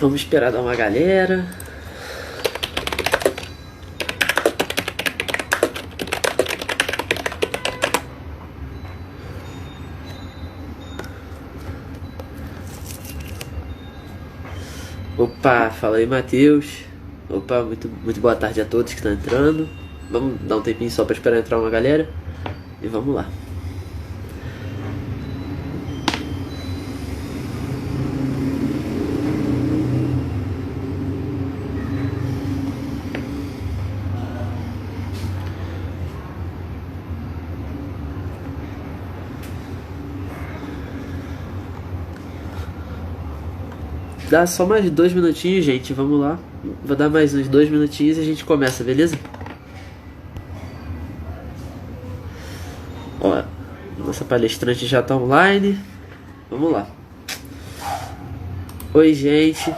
Vamos esperar dar uma galera. Opa, fala aí, Matheus. Opa, muito boa tarde a todos que estão entrando. Vamos dar um tempinho só para esperar entrar uma galera. E vamos lá. Dá só mais 2 minutinhos, gente. Vamos lá. Vou dar mais uns 2 minutinhos e a gente começa, beleza? Ó, nossa palestrante já tá online. Vamos lá. Oi, gente.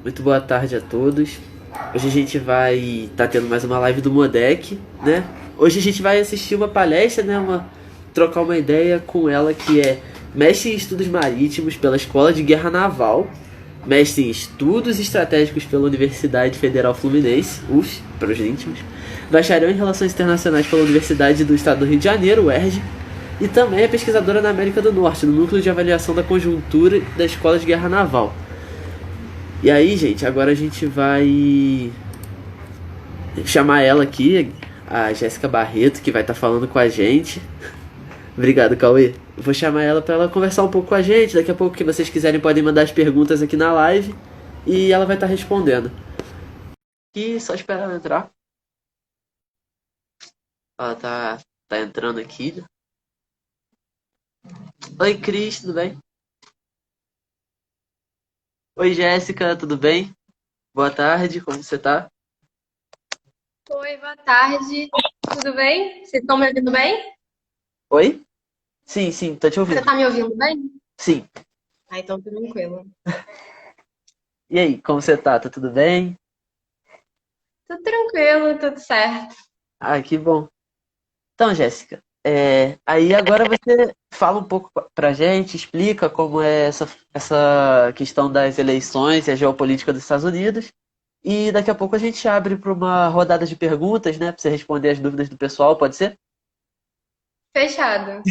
Muito boa tarde a todos. Hoje a gente vai tá tendo mais uma live do Modec, né? Hoje a gente vai assistir uma palestra, né? Trocar uma ideia com ela, que é mestre em estudos marítimos pela Escola de Guerra Naval, mestre em estudos estratégicos pela Universidade Federal Fluminense, UF, para os íntimos, bacharel em relações internacionais pela Universidade do Estado do Rio de Janeiro, UERJ, e também é pesquisadora na América do Norte, no Núcleo de Avaliação da Conjuntura da Escola de Guerra Naval. E aí, gente, agora a gente vai chamar ela aqui, a Jéssica Barreto, que vai estar falando com a gente. Obrigado, Cauê. Vou chamar ela para ela conversar um pouco com a gente. Daqui a pouco, que vocês quiserem, podem mandar as perguntas aqui na live e ela vai estar respondendo. E só esperar ela entrar. Ela tá entrando aqui. Oi, Cris, tudo bem? Oi, Jéssica, tudo bem? Boa tarde, como você tá? Oi, boa tarde. Tudo bem? Vocês estão me ouvindo bem? Oi? Sim, tô te Você ouvindo. está me ouvindo bem? Sim. Ah, então tranquilo. E aí, como você tá? Tá tudo bem? Tudo tranquilo, tudo certo. Ah, que bom. Então, Jéssica, aí agora você fala um pouco pra gente, explica como é essa questão das eleições e a geopolítica dos Estados Unidos. E daqui a pouco a gente abre para uma rodada de perguntas, né? Para você responder as dúvidas do pessoal, pode ser? Fechado.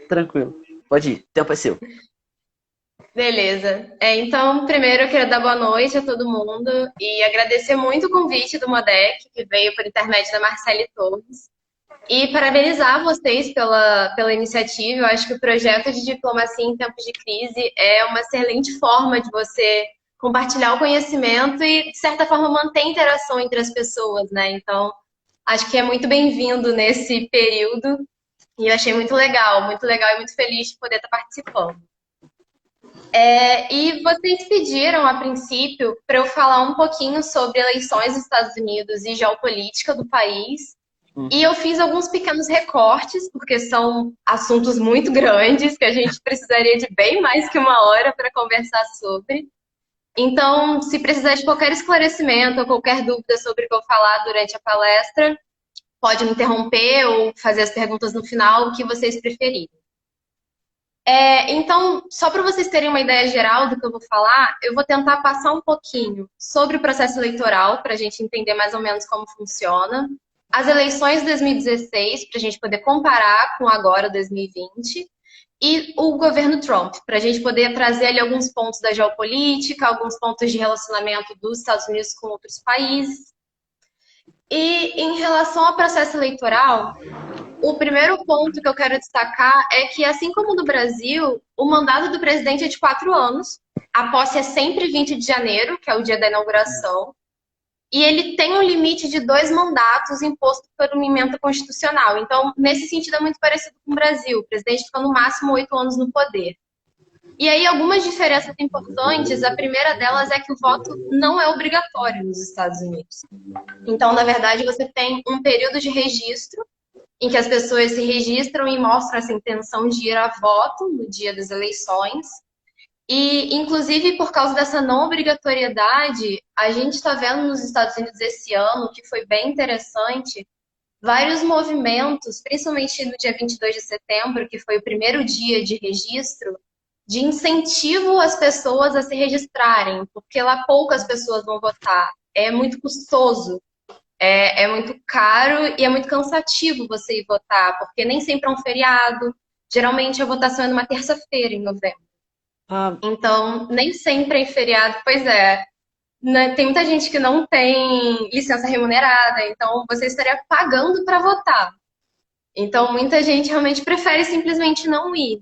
Tranquilo. Pode ir, o tempo é seu. Beleza. Então, primeiro eu queria dar boa noite a todo mundo e agradecer muito o convite do Modec, que veio por intermédio da Marcele Torres. E parabenizar vocês pela iniciativa. Eu acho que o projeto de diplomacia em tempos de crise é uma excelente forma de você compartilhar o conhecimento e, de certa forma, manter a interação entre as pessoas, né? Então, acho que é muito bem-vindo nesse período e eu achei muito legal e muito feliz de poder estar participando. E vocês pediram, a princípio, para eu falar um pouquinho sobre eleições dos Estados Unidos e geopolítica do país. E Uhum. eu fiz alguns pequenos recortes, porque são assuntos muito grandes, que a gente precisaria de bem mais que uma hora para conversar sobre. Então, se precisar de qualquer esclarecimento ou qualquer dúvida sobre o que eu falar durante a palestra, pode me interromper ou fazer as perguntas no final, o que vocês preferirem. Então, só para vocês terem uma ideia geral do que eu vou falar, eu vou tentar passar um pouquinho sobre o processo eleitoral, para a gente entender mais ou menos como funciona, as eleições de 2016, para a gente poder comparar com agora, 2020, e o governo Trump, para a gente poder trazer ali alguns pontos da geopolítica, alguns pontos de relacionamento dos Estados Unidos com outros países. E em relação ao processo eleitoral, o primeiro ponto que eu quero destacar é que, assim como no Brasil, o mandato do presidente é de 4 anos. A posse é sempre 20 de janeiro, que é o dia da inauguração. E ele tem um limite de 2 mandatos imposto por uma emenda constitucional. Então, nesse sentido, é muito parecido com o Brasil. O presidente fica no máximo 8 anos no poder. E aí, algumas diferenças importantes. A primeira delas é que o voto não é obrigatório nos Estados Unidos. Então, na verdade, você tem um período de registro em que as pessoas se registram e mostram essa intenção de ir a voto no dia das eleições. E, inclusive, por causa dessa não obrigatoriedade, a gente está vendo nos Estados Unidos esse ano, que foi bem interessante, vários movimentos, principalmente no dia 22 de setembro, que foi o primeiro dia de registro, de incentivo às pessoas a se registrarem, porque lá poucas pessoas vão votar. É muito custoso, é muito caro e é muito cansativo você ir votar, porque nem sempre é um feriado. Geralmente a votação é numa terça-feira, em novembro. Ah, Então, nem sempre é feriado. Pois é, né, tem muita gente que não tem licença remunerada, então você estaria pagando para votar. Então, muita gente realmente prefere simplesmente não ir.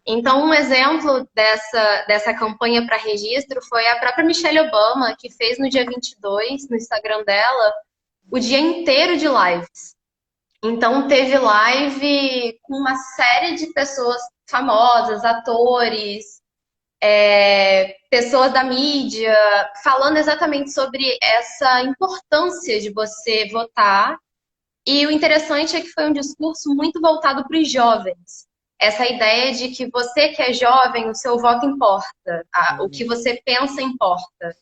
Então, um exemplo dessa campanha para registro foi a própria Michelle Obama, que fez no dia 22, no Instagram dela, o dia inteiro de lives. Então, teve live com uma série de pessoas famosas, atores, pessoas da mídia, falando exatamente sobre essa importância de você votar. E o interessante é que foi um discurso muito voltado para os jovens. Essa ideia de que você que é jovem, o seu voto importa, o que você pensa importa.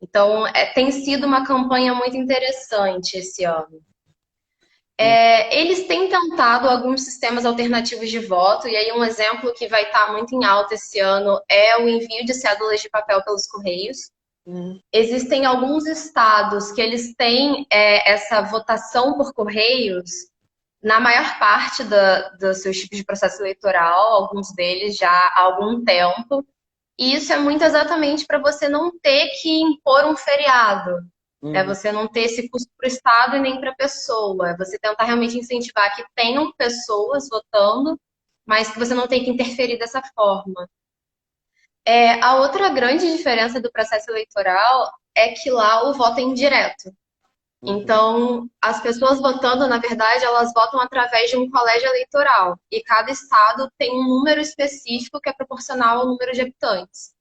Então, tem sido uma campanha muito interessante esse ano. Eles têm tentado alguns sistemas alternativos de voto, e aí um exemplo que vai estar muito em alta esse ano é o envio de cédulas de papel pelos correios. Existem alguns estados que eles têm essa votação por correios na maior parte dos seus tipos de processo eleitoral, alguns deles já há algum tempo. E isso é muito exatamente para você não ter que impor um feriado. É você não ter esse custo para o Estado e nem para a pessoa. É você tentar realmente incentivar que tenham pessoas votando, mas que você não tenha que interferir dessa forma. A outra grande diferença do processo eleitoral é que lá o voto é indireto. Então, as pessoas votando, na verdade, elas votam através de um colégio eleitoral. E cada estado tem um número específico que é proporcional ao número de habitantes.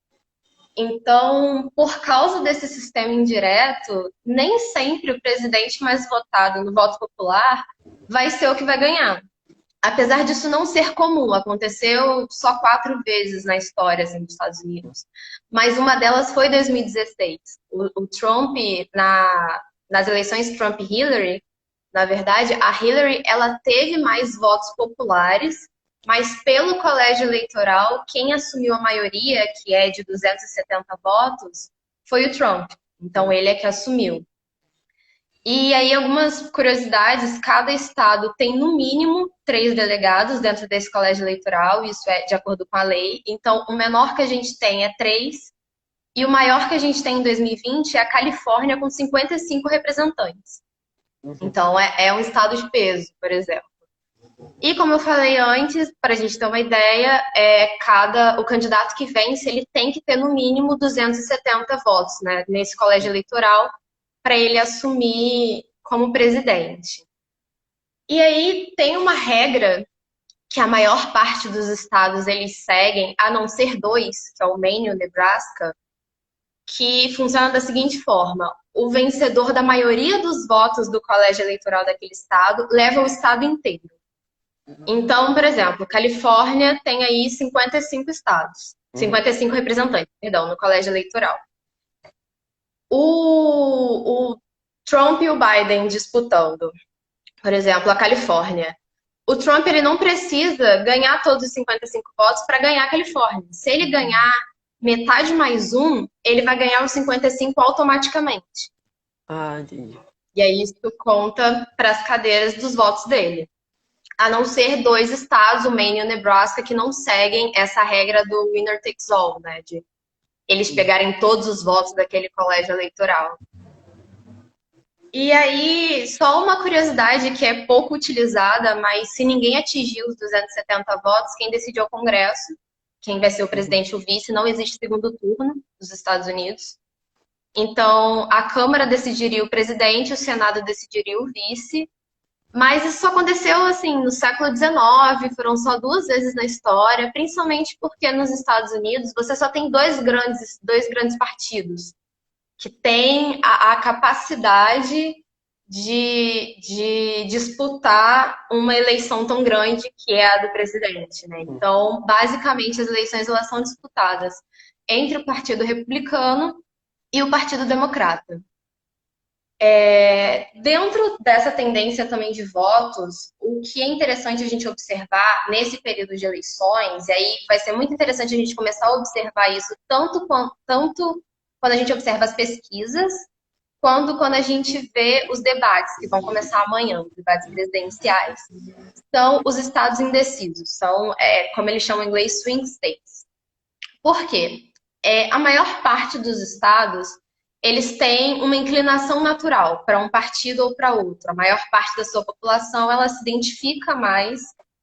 Então, por causa desse sistema indireto, nem sempre o presidente mais votado no voto popular vai ser o que vai ganhar. Apesar disso não ser comum, aconteceu só 4 vezes na história assim, dos Estados Unidos. Mas uma delas foi em 2016. O Trump, nas eleições Trump-Hillary, na verdade, a Hillary ela teve mais votos populares, mas pelo colégio eleitoral, quem assumiu a maioria, que é de 270 votos, foi o Trump. Então, ele é que assumiu. E aí, algumas curiosidades: cada estado tem no mínimo 3 delegados dentro desse colégio eleitoral, isso é de acordo com a lei. Então, o menor que a gente tem é 3, e o maior que a gente tem em 2020 é a Califórnia, com 55 representantes. Então, é um estado de peso, por exemplo. E como eu falei antes, para a gente ter uma ideia, o candidato que vence, ele tem que ter no mínimo 270 votos, né, nesse colégio eleitoral, para ele assumir como presidente. E aí tem uma regra que a maior parte dos estados eles seguem, a não ser 2, que é o Maine e o Nebraska, que funciona da seguinte forma: o vencedor da maioria dos votos do colégio eleitoral daquele estado leva o estado inteiro. Então, por exemplo, Califórnia tem aí 55 estados, 55 representantes, perdão, no colégio eleitoral. O Trump e o Biden disputando, por exemplo, a Califórnia. O Trump ele não precisa ganhar todos os 55 votos para ganhar a Califórnia. Se ele ganhar metade mais um, ele vai ganhar os 55 automaticamente. Ah, entendi. E aí isso conta para as cadeiras dos votos dele. A não ser 2 estados, o Maine e o Nebraska, que não seguem essa regra do winner takes all, né? De eles pegarem todos os votos daquele colégio eleitoral. E aí, só uma curiosidade que é pouco utilizada, mas se ninguém atingir os 270 votos, quem decide é o Congresso, quem vai ser o presidente e o vice, não existe segundo turno nos Estados Unidos. Então, a Câmara decidiria o presidente, o Senado decidiria o vice, mas isso só aconteceu assim no século XIX, foram só 2 vezes na história, principalmente porque nos Estados Unidos você só tem dois grandes partidos que têm a capacidade de disputar uma eleição tão grande que é a do presidente, né? Então, basicamente, as eleições elas são disputadas entre o Partido Republicano e o Partido Democrata. Dentro dessa tendência também de votos, o que é interessante a gente observar nesse período de eleições, e aí vai ser muito interessante a gente começar a observar isso tanto quando a gente observa as pesquisas, quanto quando a gente vê os debates que vão começar amanhã, os debates presidenciais. São os estados indecisos, são, como eles chamam em inglês, swing states. Por quê? A maior parte dos estados, eles têm uma inclinação natural para um partido ou para outro. A maior parte da sua população, ela se identifica mais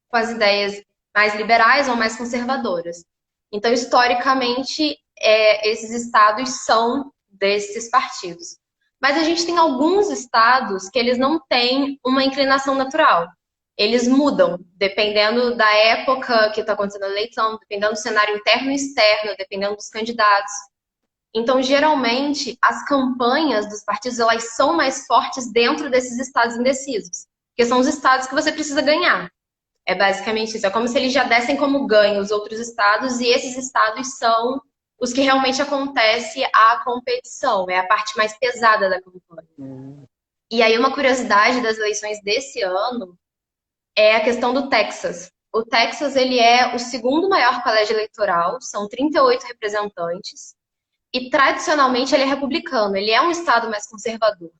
com as ideias mais liberais ou mais conservadoras. Então, historicamente, esses estados são desses partidos. Mas a gente tem alguns estados que eles não têm uma inclinação natural. Eles mudam, dependendo da época que está acontecendo a eleição, dependendo do cenário interno e externo, dependendo dos candidatos. Então, geralmente, as campanhas dos partidos elas são mais fortes dentro desses estados indecisos, porque são os estados que você precisa ganhar. É basicamente isso. É como se eles já dessem como ganho os outros estados, e esses estados são os que realmente acontece a competição, é a parte mais pesada da campanha. E aí, uma curiosidade das eleições desse ano é a questão do Texas. O Texas, ele é o segundo maior colégio eleitoral, são 38 representantes, e tradicionalmente ele é republicano, ele é um estado mais conservador.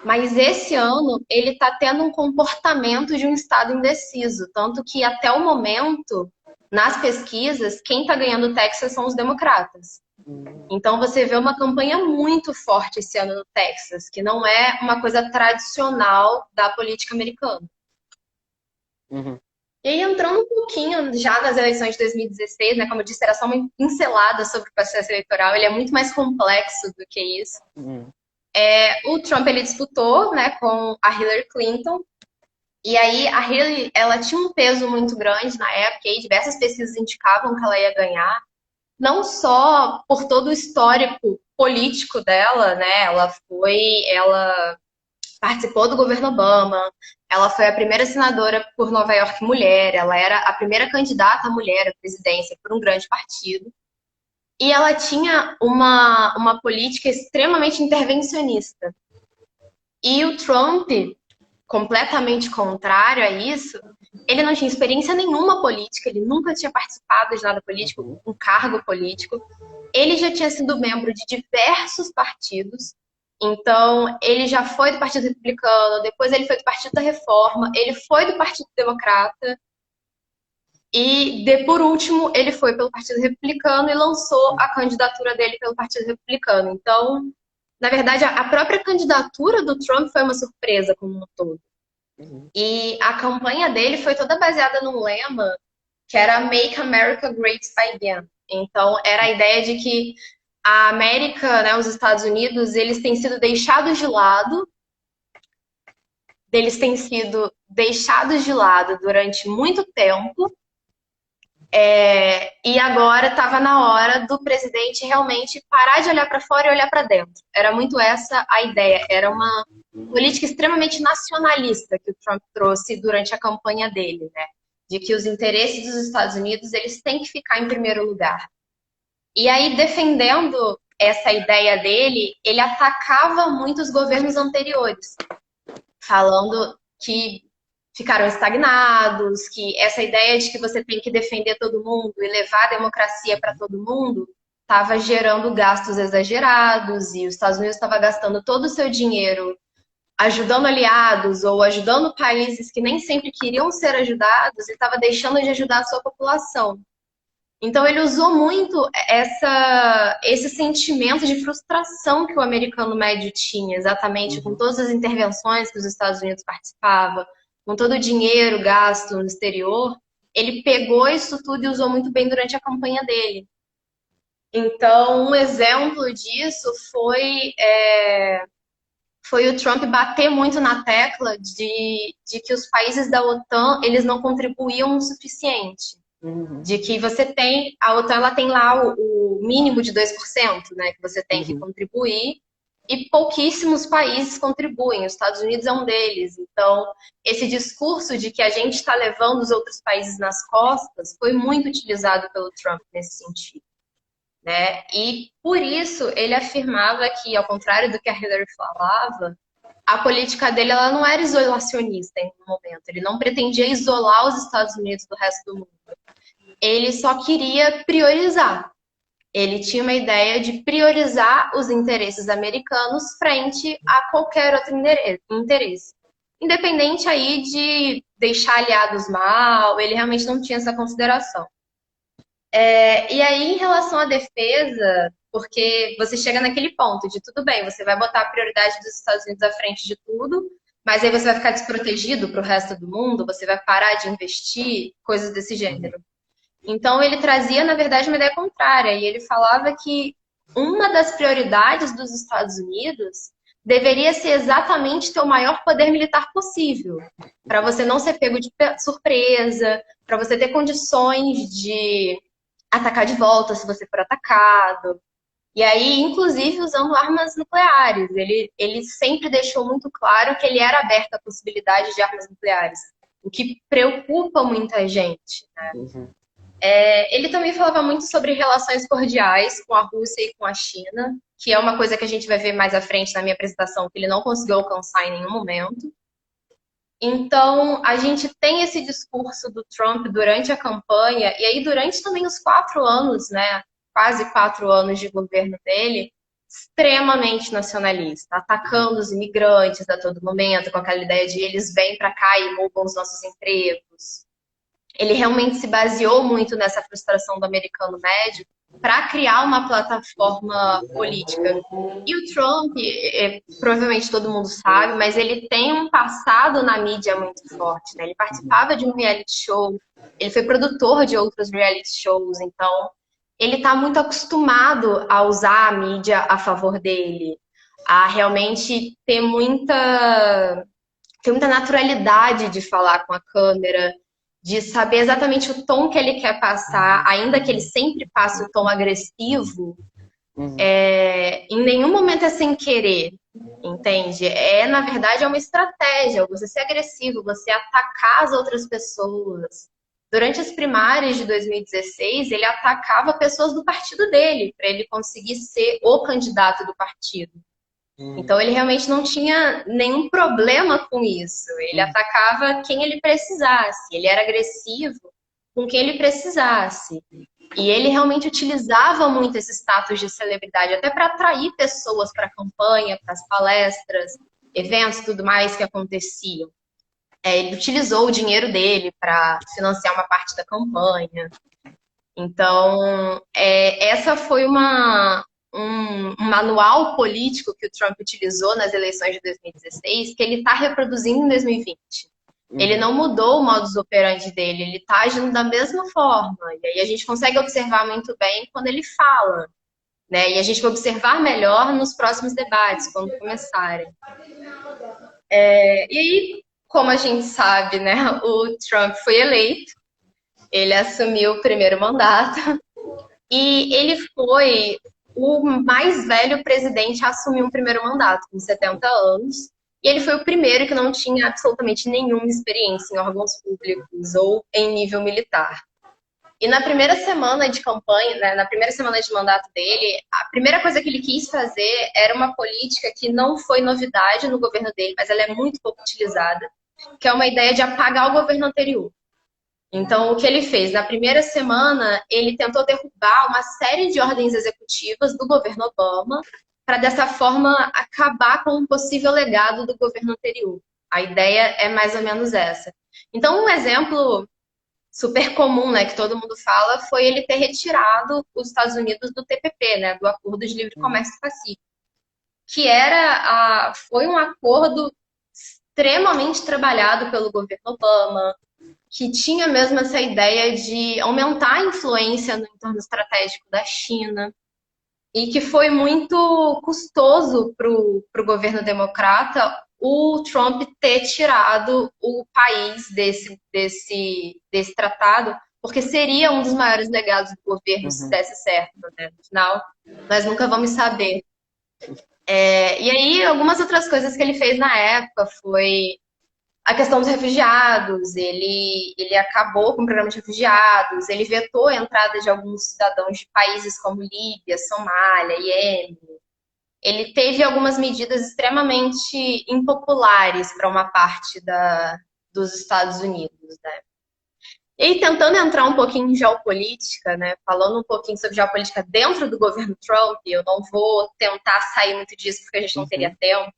Mas esse ano ele está tendo um comportamento de um estado indeciso, tanto que até o momento, nas pesquisas, quem está ganhando o Texas são os democratas. Então você vê uma campanha muito forte esse ano no Texas, que não é uma coisa tradicional da política americana. Uhum. E aí, entrando um pouquinho já nas eleições de 2016, né, como eu disse, era só uma pincelada sobre o processo eleitoral, ele é muito mais complexo do que isso. O Trump, ele disputou, né, com a Hillary Clinton, e aí a Hillary, ela tinha um peso muito grande na época, e diversas pesquisas indicavam que ela ia ganhar, não só por todo o histórico político dela, né, ela participou do governo Obama, ela foi a primeira senadora por Nova York mulher, ela era a primeira candidata mulher à presidência por um grande partido. E ela tinha uma política extremamente intervencionista. E o Trump, completamente contrário a isso, ele não tinha experiência nenhuma política, ele nunca tinha participado de nada político, um cargo político. Ele já tinha sido membro de diversos partidos. Então, ele já foi do Partido Republicano, depois ele foi do Partido da Reforma, ele foi do Partido Democrata, e, por último, ele foi pelo Partido Republicano e lançou a candidatura dele pelo Partido Republicano. Então, na verdade, a própria candidatura do Trump foi uma surpresa como um todo. E a campanha dele foi toda baseada num lema que era Make America Great Again. Então, era a ideia de que a América, né, os Estados Unidos, eles têm sido deixados de lado. Eles têm sido deixados de lado durante muito tempo. E agora estava na hora do presidente realmente parar de olhar para fora e olhar para dentro. Era muito essa a ideia. Era uma política extremamente nacionalista que o Trump trouxe durante a campanha dele, né? De que os interesses dos Estados Unidos eles têm que ficar em primeiro lugar. E aí, defendendo essa ideia dele, ele atacava muito os governos anteriores, falando que ficaram estagnados, que essa ideia de que você tem que defender todo mundo e levar a democracia para todo mundo estava gerando gastos exagerados e os Estados Unidos estava gastando todo o seu dinheiro ajudando aliados ou ajudando países que nem sempre queriam ser ajudados e estava deixando de ajudar a sua população. Então ele usou muito esse sentimento de frustração que o americano médio tinha, exatamente, com todas as intervenções que os Estados Unidos participavam, com todo o dinheiro gasto no exterior, ele pegou isso tudo e usou muito bem durante a campanha dele. Então, um exemplo disso foi o Trump bater muito na tecla de que os países da OTAN eles não contribuíam o suficiente. De que a OTAN ela tem lá o mínimo de 2%, né, que você tem que contribuir, e pouquíssimos países contribuem, os Estados Unidos é um deles. Então, esse discurso de que a gente está levando os outros países nas costas foi muito utilizado pelo Trump nesse sentido. né? E por isso ele afirmava que, ao contrário do que a Hillary falava, a política dele ela não era isolacionista em nenhum momento. Ele não pretendia isolar os Estados Unidos do resto do mundo. Ele só queria priorizar. Ele tinha uma ideia de priorizar os interesses americanos frente a qualquer outro interesse. Independente aí de deixar aliados mal, ele realmente não tinha essa consideração. E aí, em relação à defesa, porque você chega naquele ponto de tudo bem, você vai botar a prioridade dos Estados Unidos à frente de tudo, mas aí você vai ficar desprotegido para o resto do mundo, você vai parar de investir, coisas desse gênero. Então, ele trazia, na verdade, uma ideia contrária, e ele falava que uma das prioridades dos Estados Unidos deveria ser exatamente ter o maior poder militar possível, para você não ser pego de surpresa, para você ter condições de atacar de volta se você for atacado. E aí, inclusive, usando armas nucleares. Ele sempre deixou muito claro que ele era aberto à possibilidade de armas nucleares, o que preocupa muita gente, né? Ele também falava muito sobre relações cordiais com a Rússia e com a China, que é uma coisa que a gente vai ver mais à frente na minha apresentação, que ele não conseguiu alcançar em nenhum momento. Então, a gente tem esse discurso do Trump durante a campanha, e aí durante também os 4 anos, né, quase 4 anos de governo dele, extremamente nacionalista, atacando os imigrantes a todo momento, com aquela ideia de eles vêm para cá e roubam os nossos empregos. Ele realmente se baseou muito nessa frustração do americano médio para criar uma plataforma política. E o Trump, provavelmente todo mundo sabe, mas ele tem um passado na mídia muito forte, né? Ele participava de um reality show, ele foi produtor de outros reality shows, então ele está muito acostumado a usar a mídia a favor dele, a realmente ter muita naturalidade de falar com a câmera, de saber exatamente o tom que ele quer passar, ainda que ele sempre passe o tom agressivo, em nenhum momento é sem querer, entende? Na verdade, é uma estratégia, você ser agressivo, você atacar as outras pessoas. Durante as primárias de 2016, ele atacava pessoas do partido dele, para ele conseguir ser o candidato do partido. Então ele realmente não tinha nenhum problema com isso. Ele atacava quem ele precisasse. Ele era agressivo com quem ele precisasse. E ele realmente utilizava muito esse status de celebridade, até para atrair pessoas para a campanha, para as palestras, eventos e tudo mais que aconteciam. Ele utilizou o dinheiro dele para financiar uma parte da campanha. Então, essa foi um manual político que o Trump utilizou nas eleições de 2016, que ele está reproduzindo em 2020. Ele não mudou o modus operandi dele, ele está agindo da mesma forma. E aí a gente consegue observar muito bem quando ele fala, né? E a gente vai observar melhor nos próximos debates, quando começarem. E aí, como a gente sabe, né, o Trump foi eleito, ele assumiu o primeiro mandato, e ele foi o mais velho presidente a assumir um primeiro mandato, com 70 anos. E ele foi o primeiro que não tinha absolutamente nenhuma experiência em órgãos públicos ou em nível militar. E na primeira semana de campanha, né, na primeira semana de mandato dele, a primeira coisa que ele quis fazer era uma política que não foi novidade no governo dele, mas ela é muito pouco utilizada, que é uma ideia de apagar o governo anterior. Então, o que ele fez? Na primeira semana, ele tentou derrubar uma série de ordens executivas do governo Obama, para dessa forma acabar com um possível legado do governo anterior. A ideia é mais ou menos essa. Então, um exemplo super comum, né, que todo mundo fala, foi ele ter retirado os Estados Unidos do TPP, né, do Acordo de Livre Comércio Pacífico, que foi um acordo extremamente trabalhado pelo governo Obama, que tinha mesmo essa ideia de aumentar a influência no entorno estratégico da China, e que foi muito custoso para o governo democrata o Trump ter tirado o país desse tratado, porque seria um dos maiores legados do governo se desse certo, né? No final, nós nunca vamos saber. E aí, algumas outras coisas que ele fez na época foi A questão dos refugiados, ele acabou com o programa de refugiados, ele vetou a entrada de alguns cidadãos de países como Líbia, Somália, Iêmen. Ele teve algumas medidas extremamente impopulares para uma parte dos Estados Unidos, né? E tentando entrar um pouquinho em geopolítica, né? Falando um pouquinho sobre geopolítica dentro do governo Trump, eu não vou tentar sair muito disso porque a gente não teria tempo.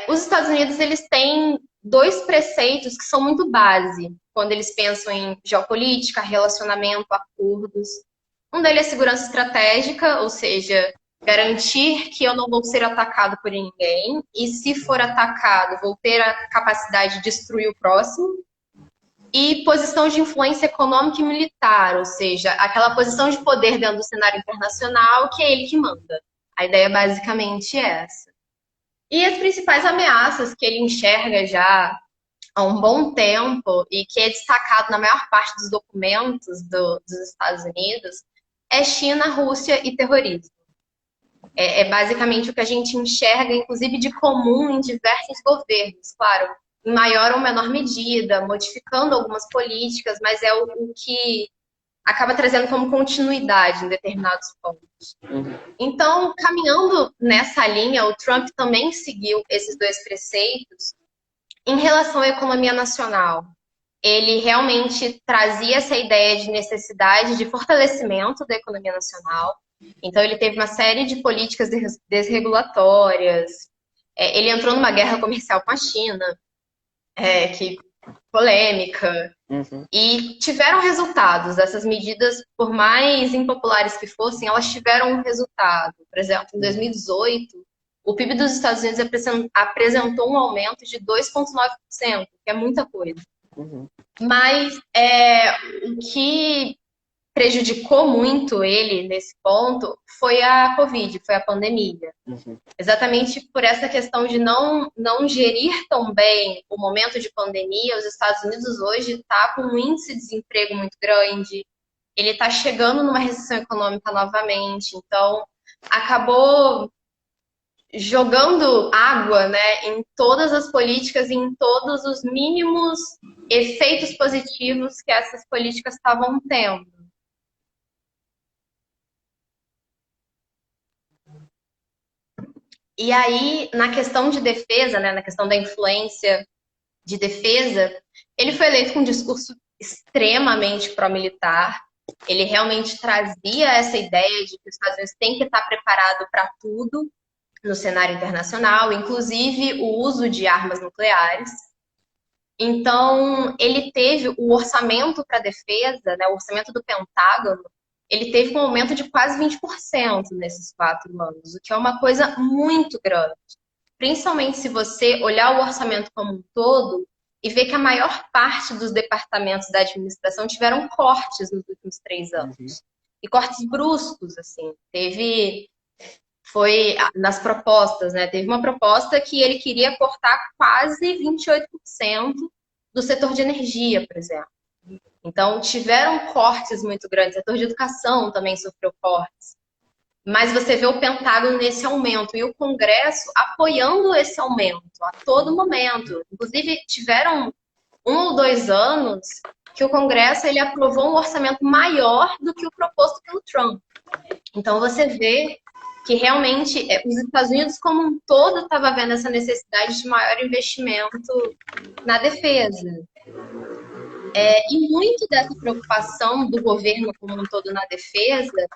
Os Estados Unidos, eles têm dois preceitos que são muito base quando eles pensam em geopolítica, relacionamento, acordos. Um deles é segurança estratégica, ou seja, garantir que eu não vou ser atacado por ninguém e, se for atacado, vou ter a capacidade de destruir o próximo. E posição de influência econômica e militar, ou seja, aquela posição de poder dentro do cenário internacional que é ele que manda. A ideia é basicamente essa. E as principais ameaças que ele enxerga já há um bom tempo e que é destacado na maior parte dos documentos dos Estados Unidos é China, Rússia e terrorismo. É basicamente o que a gente enxerga, inclusive, de comum em diversos governos, claro, em maior ou menor medida, modificando algumas políticas, mas é o que acaba trazendo como continuidade em determinados pontos. Então, caminhando nessa linha, o Trump também seguiu esses dois preceitos em relação à economia nacional. Ele realmente trazia essa ideia de necessidade de fortalecimento da economia nacional. Então, ele teve uma série de políticas desregulatórias. Ele entrou numa guerra comercial com a China, que polêmica. E tiveram resultados. Essas medidas, por mais impopulares que fossem, elas tiveram um resultado. Por exemplo, em 2018, o PIB dos Estados Unidos apresentou um aumento de 2,9%, que é muita coisa. Mas o que prejudicou muito ele nesse ponto foi a Covid, foi a pandemia. Exatamente por essa questão de não gerir tão bem o momento de pandemia. Os Estados Unidos hoje está com um índice de desemprego muito grande, ele está chegando numa recessão econômica novamente, então acabou jogando água, né, em todas as políticas e em todos os mínimos efeitos positivos que essas políticas estavam tendo. E aí, na questão de defesa, né, na questão da influência de defesa, ele foi eleito com um discurso extremamente pró-militar. Ele realmente trazia essa ideia de que os Estados Unidos têm que estar preparado para tudo no cenário internacional, inclusive o uso de armas nucleares. Então, ele teve o orçamento para a defesa, né, o orçamento do Pentágono, ele teve um aumento de quase 20% nesses 4 anos, o que é uma coisa muito grande. Principalmente se você olhar o orçamento como um todo e ver que a maior parte dos departamentos da administração tiveram cortes nos últimos 3 anos. E cortes bruscos, assim. Foi nas propostas, né? Teve uma proposta que ele queria cortar quase 28% do setor de energia, por exemplo. Então, tiveram cortes muito grandes. O setor de educação também sofreu cortes. Mas você vê o Pentágono nesse aumento e o Congresso apoiando esse aumento a todo momento. Inclusive, tiveram 1 ou 2 anos que o Congresso ele aprovou um orçamento maior do que o proposto pelo Trump. Então, você vê que realmente os Estados Unidos como um todo estava vendo essa necessidade de maior investimento na defesa. E muito dessa preocupação do governo como um todo na defesa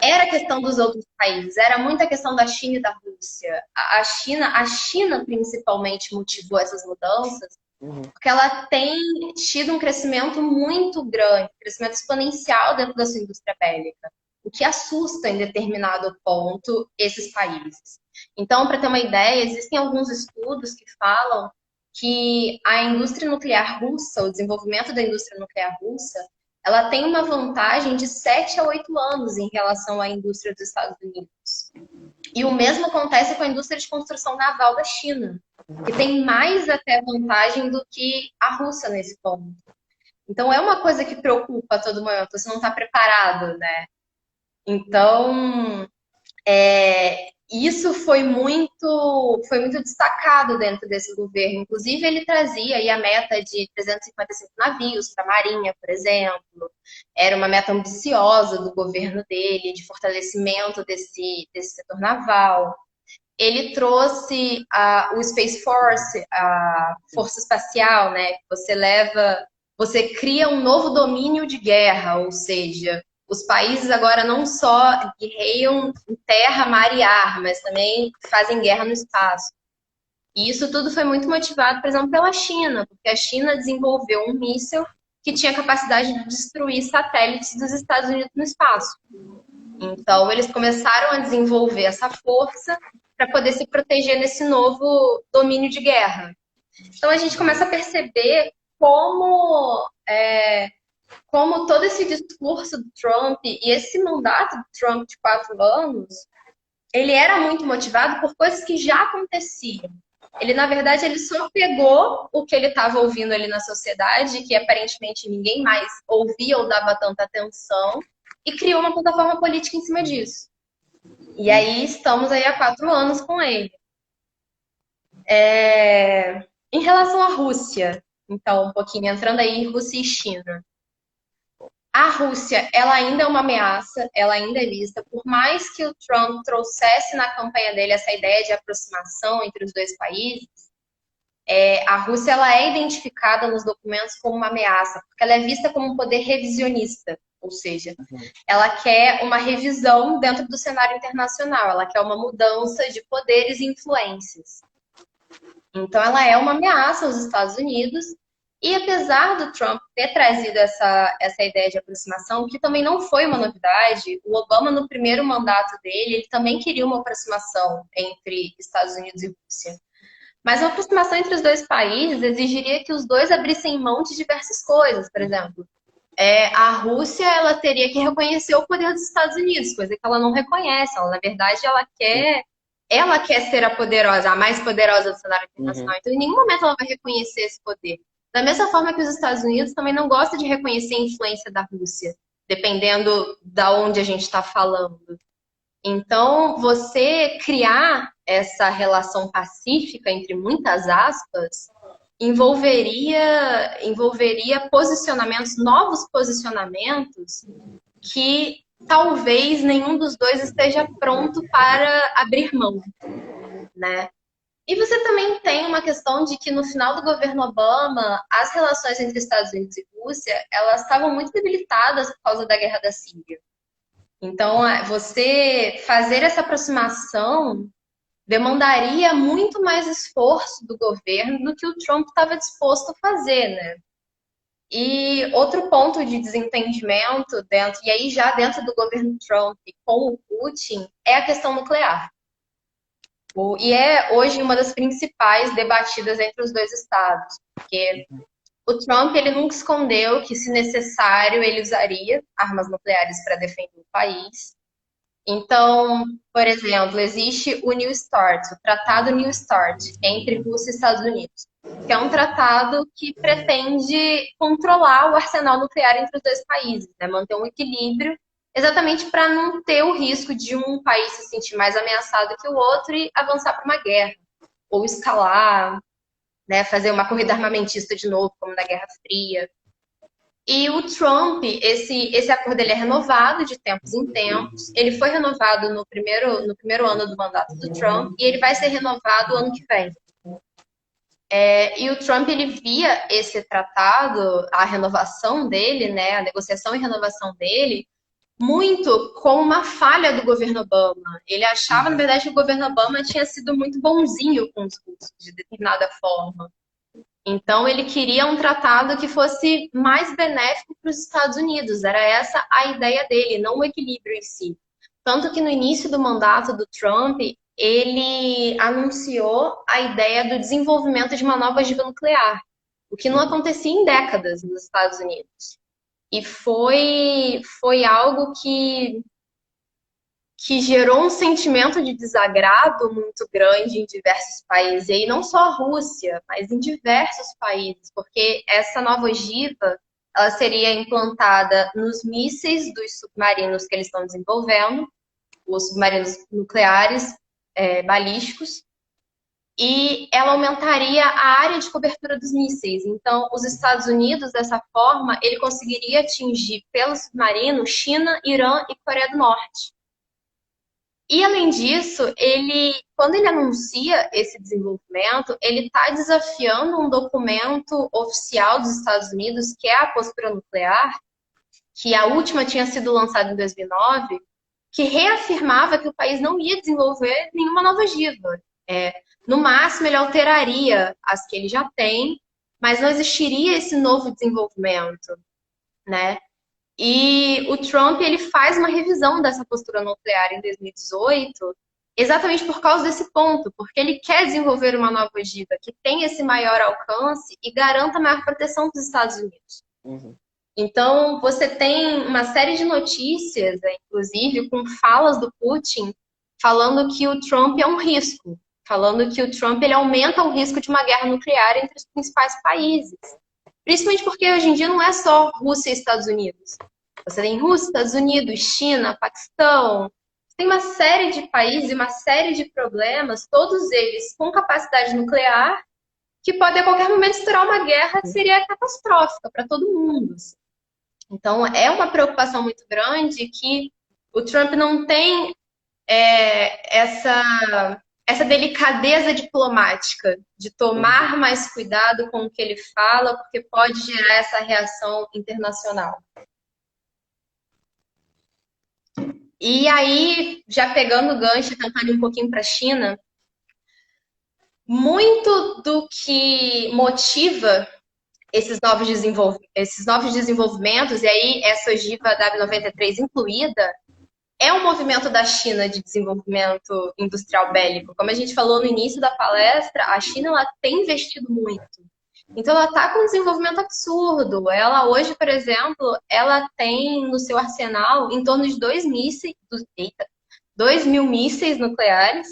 era a questão dos outros países, era muita questão da China e da Rússia. A China principalmente motivou essas mudanças, porque ela tem tido um crescimento muito grande, um crescimento exponencial dentro da sua indústria bélica, o que assusta em determinado ponto esses países. Então, para ter uma ideia, existem alguns estudos que falam que a indústria nuclear russa, o desenvolvimento da indústria nuclear russa, ela tem uma vantagem de 7 a 8 anos em relação à indústria dos Estados Unidos. E o mesmo acontece com a indústria de construção naval da China, que tem mais até vantagem do que a Rússia nesse ponto. Então, é uma coisa que preocupa a todo momento, você não está preparado, né? Então, isso foi muito destacado dentro desse governo. Inclusive, ele trazia aí a meta de 355 navios para a Marinha, por exemplo. Era uma meta ambiciosa do governo dele, de fortalecimento desse setor naval. Ele trouxe o Space Force, a força espacial, né? Você cria um novo domínio de guerra, ou seja, os países agora não só guerreiam em terra, mar e ar, mas também fazem guerra no espaço. E isso tudo foi muito motivado, por exemplo, pela China, porque a China desenvolveu um míssil que tinha capacidade de destruir satélites dos Estados Unidos no espaço. Então, eles começaram a desenvolver essa força para poder se proteger nesse novo domínio de guerra. Então, a gente começa a perceber como todo esse discurso do Trump e esse mandato do Trump de 4 anos, ele era muito motivado por coisas que já aconteciam. Ele, na verdade, ele só pegou o que ele estava ouvindo ali na sociedade, que aparentemente ninguém mais ouvia ou dava tanta atenção, e criou uma plataforma política em cima disso. E aí estamos aí há 4 anos com ele. Em relação à Rússia, então, um pouquinho entrando aí, Rússia e China. A Rússia, ela ainda é uma ameaça, ela ainda é vista, por mais que o Trump trouxesse na campanha dele essa ideia de aproximação entre os dois países, a Rússia ela é identificada nos documentos como uma ameaça, porque ela é vista como um poder revisionista, ou seja, ela quer uma revisão dentro do cenário internacional, ela quer uma mudança de poderes e influências. Então, ela é uma ameaça aos Estados Unidos. E apesar do Trump ter trazido essa ideia de aproximação, que também não foi uma novidade, o Obama, no primeiro mandato dele, ele também queria uma aproximação entre Estados Unidos e Rússia. Mas uma aproximação entre os dois países exigiria que os dois abrissem mão de diversas coisas. Por exemplo, a Rússia ela teria que reconhecer o poder dos Estados Unidos, coisa que ela não reconhece. Ela, na verdade, ela quer ser a poderosa, a mais poderosa do cenário internacional. Então, em nenhum momento ela vai reconhecer esse poder. Da mesma forma que os Estados Unidos também não gostam de reconhecer a influência da Rússia, dependendo da onde a gente está falando. Então, você criar essa relação pacífica, entre muitas aspas, envolveria posicionamentos, novos posicionamentos, que talvez nenhum dos dois esteja pronto para abrir mão, né? E você também tem uma questão de que no final do governo Obama, as relações entre Estados Unidos e Rússia, elas estavam muito debilitadas por causa da guerra da Síria. Então, você fazer essa aproximação demandaria muito mais esforço do governo do que o Trump estava disposto a fazer, né? E outro ponto de desentendimento e aí já dentro do governo Trump com o Putin, é a questão nuclear. E é hoje uma das principais debatidas entre os dois estados, porque o Trump ele nunca escondeu que, se necessário, ele usaria armas nucleares para defender o país. Então, por exemplo, existe o New START, o Tratado New START, entre Rússia e Estados Unidos, que é um tratado que pretende controlar o arsenal nuclear entre os dois países, né? Manter um equilíbrio, exatamente para não ter o risco de um país se sentir mais ameaçado que o outro e avançar para uma guerra, ou escalar, né, fazer uma corrida armamentista de novo, como na Guerra Fria. E o Trump, esse acordo ele é renovado de tempos em tempos. Ele foi renovado no primeiro ano do mandato do Trump e ele vai ser renovado ano que vem. E o Trump ele via esse tratado, a renovação dele, né, a negociação e renovação dele, muito como uma falha do governo Obama. Ele achava, na verdade, que o governo Obama tinha sido muito bonzinho com os russos, de determinada forma. Então, ele queria um tratado que fosse mais benéfico para os Estados Unidos. Era essa a ideia dele, não o equilíbrio em si. Tanto que no início do mandato do Trump, ele anunciou a ideia do desenvolvimento de uma nova ogiva nuclear, o que não acontecia em décadas nos Estados Unidos. E foi algo que gerou um sentimento de desagrado muito grande em diversos países, e aí não só a Rússia, mas em diversos países, porque essa nova ogiva ela seria implantada nos mísseis dos submarinos que eles estão desenvolvendo, os submarinos nucleares, balísticos, e ela aumentaria a área de cobertura dos mísseis. Então, os Estados Unidos, dessa forma, ele conseguiria atingir pelo submarino China, Irã e Coreia do Norte. E, além disso, quando ele anuncia esse desenvolvimento, ele está desafiando um documento oficial dos Estados Unidos, que é a postura nuclear, que a última tinha sido lançada em 2009, que reafirmava que o país não ia desenvolver nenhuma nova ogiva. No máximo, ele alteraria as que ele já tem, mas não existiria esse novo desenvolvimento, né? E o Trump, ele faz uma revisão dessa postura nuclear em 2018, exatamente por causa desse ponto, porque ele quer desenvolver uma nova ogiva que tenha esse maior alcance e garanta maior proteção dos Estados Unidos. Uhum. Então, você tem uma série de notícias, inclusive, com falas do Putin, falando que o Trump é um risco, falando que o Trump ele aumenta o risco de uma guerra nuclear entre os principais países. Principalmente porque hoje em dia não é só Rússia e Estados Unidos. Você tem Rússia, Estados Unidos, China, Paquistão. Tem uma série de países e uma série de problemas, todos eles com capacidade nuclear, que pode a qualquer momento estourar uma guerra que seria catastrófica para todo mundo. Então, é uma preocupação muito grande que o Trump não tem essa delicadeza diplomática de tomar mais cuidado com o que ele fala, porque pode gerar essa reação internacional. E aí, já pegando o gancho, tentando ir um pouquinho para a China, muito do que motiva esses novos desenvolvimentos, e aí essa ogiva W93 incluída, é um movimento da China de desenvolvimento industrial bélico. Como a gente falou no início da palestra, a China ela tem investido muito. Então, ela está com um desenvolvimento absurdo. Ela hoje, por exemplo, ela tem no seu arsenal em torno de 2 mil mísseis nucleares,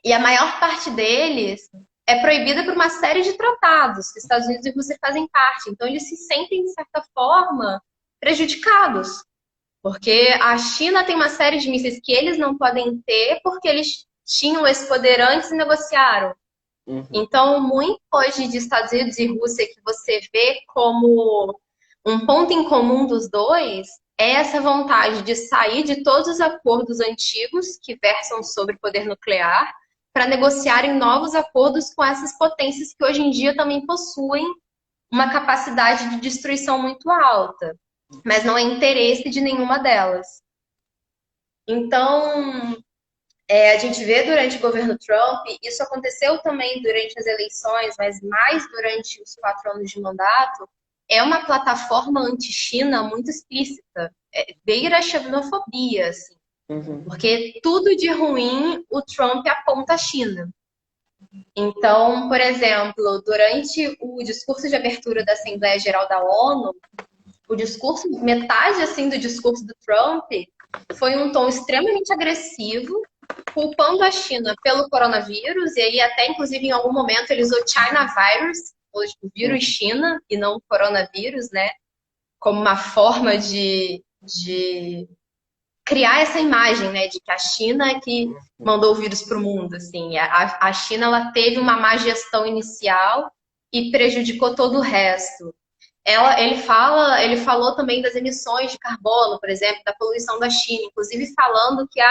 e a maior parte deles é proibida por uma série de tratados que Estados Unidos e Rússia fazem parte. Então, eles se sentem, de certa forma, prejudicados. Porque a China tem uma série de mísseis que eles não podem ter porque eles tinham esse poder antes e negociaram. Uhum. Então, muito hoje de Estados Unidos e Rússia que você vê como um ponto em comum dos dois é essa vontade de sair de todos os acordos antigos que versam sobre poder nuclear para negociarem novos acordos com essas potências que hoje em dia também possuem uma capacidade de destruição muito alta, mas não é interesse de nenhuma delas. Então, a gente vê durante o governo Trump, isso aconteceu também durante as eleições, mas mais durante os 4 anos de mandato, é uma plataforma anti-China muito explícita, beira a xenofobia, assim. Uhum. Porque tudo de ruim o Trump aponta a China. Então, por exemplo, durante o discurso de abertura da Assembleia Geral da ONU, metade assim do discurso do Trump foi um tom extremamente agressivo, culpando a China pelo coronavírus, e aí até, inclusive, em algum momento ele usou China virus, ou tipo, vírus China, e não coronavírus, né? Como uma forma de criar essa imagem, né? De que a China é que mandou o vírus para o mundo, assim. A China, ela teve uma má gestão inicial e prejudicou todo o resto. Ele falou também das emissões de carbono, por exemplo, da poluição da China, inclusive falando que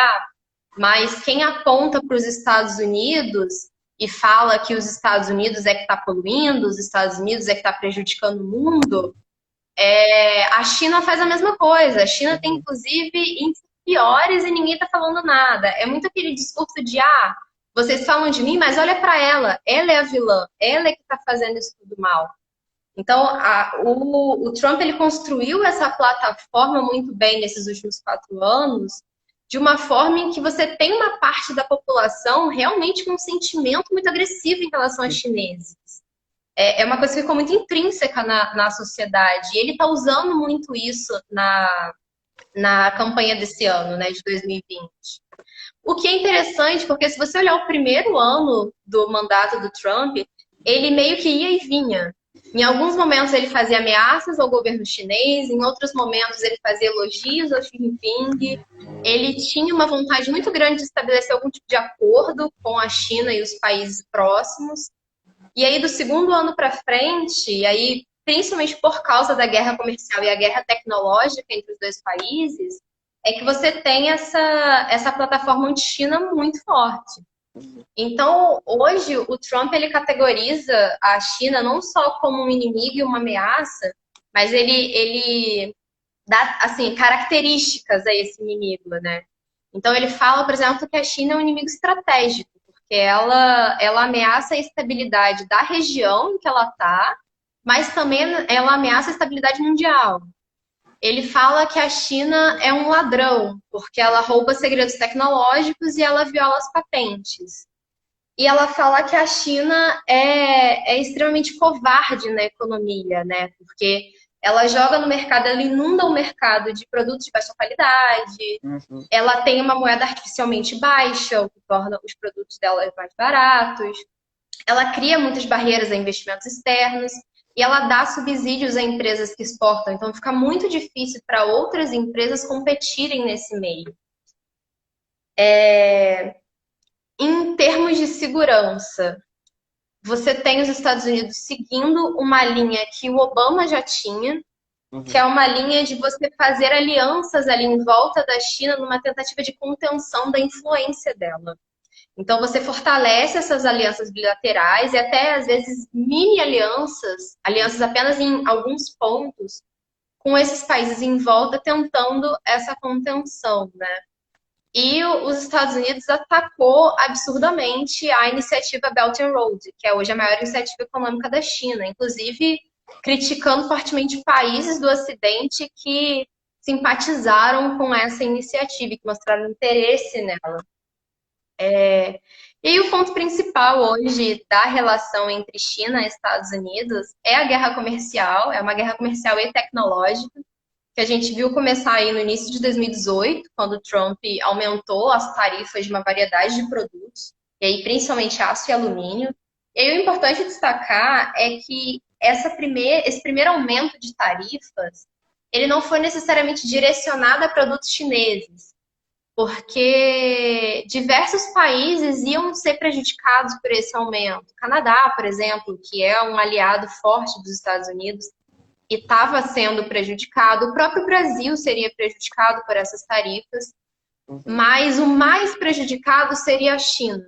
mas quem aponta para os Estados Unidos e fala que os Estados Unidos é que está poluindo, os Estados Unidos é que está prejudicando o mundo, a China faz a mesma coisa. A China tem, inclusive, índices piores e ninguém está falando nada. É muito aquele discurso de, vocês falam de mim, mas olha para ela é a vilã, ela é que está fazendo isso tudo mal. Então, o Trump ele construiu essa plataforma muito bem nesses últimos 4 anos, de uma forma em que você tem uma parte da população realmente com um sentimento muito agressivo em relação aos chineses. É uma coisa que ficou muito intrínseca na sociedade. E ele está usando muito isso na campanha desse ano, né, de 2020. O que é interessante, porque se você olhar o primeiro ano do mandato do Trump, ele meio que ia e vinha. Em alguns momentos ele fazia ameaças ao governo chinês, em outros momentos ele fazia elogios ao Xi Jinping. Ele tinha uma vontade muito grande de estabelecer algum tipo de acordo com a China e os países próximos. E aí, do segundo ano para frente, e aí, principalmente por causa da guerra comercial e a guerra tecnológica entre os dois países, é que você tem essa plataforma anti-China muito forte. Então, hoje, o Trump ele categoriza a China não só como um inimigo e uma ameaça, mas ele dá assim, características a esse inimigo, né? Então, ele fala, por exemplo, que a China é um inimigo estratégico, porque ela ameaça a estabilidade da região em que ela está, mas também ela ameaça a estabilidade mundial. Ele fala que a China é um ladrão, porque ela rouba segredos tecnológicos e ela viola as patentes. E ela fala que a China é extremamente covarde na economia, né? Porque ela joga no mercado, ela inunda o mercado de produtos de baixa qualidade, ela tem uma moeda artificialmente baixa, o que torna os produtos dela mais baratos, ela cria muitas barreiras a investimentos externos e ela dá subsídios a empresas que exportam. Então fica muito difícil para outras empresas competirem nesse meio. Em termos de segurança, você tem os Estados Unidos seguindo uma linha que o Obama já tinha, que é uma linha de você fazer alianças ali em volta da China numa tentativa de contenção da influência dela. Então você fortalece essas alianças bilaterais e até às vezes mini alianças, alianças apenas em alguns pontos, com esses países em volta tentando essa contenção, né? E os Estados Unidos atacou absurdamente a iniciativa Belt and Road, que é hoje a maior iniciativa econômica da China, inclusive criticando fortemente países do Ocidente que simpatizaram com essa iniciativa e que mostraram interesse nela. E aí, o ponto principal hoje da relação entre China e Estados Unidos é a guerra comercial, é uma guerra comercial e tecnológica, que a gente viu começar aí no início de 2018, quando o Trump aumentou as tarifas de uma variedade de produtos, e aí principalmente aço e alumínio. E aí o importante destacar é que esse primeiro aumento de tarifas, ele não foi necessariamente direcionado a produtos chineses, porque diversos países iam ser prejudicados por esse aumento. O Canadá, por exemplo, que é um aliado forte dos Estados Unidos, e estava sendo prejudicado. O próprio Brasil seria prejudicado por essas tarifas, mas o mais prejudicado seria a China,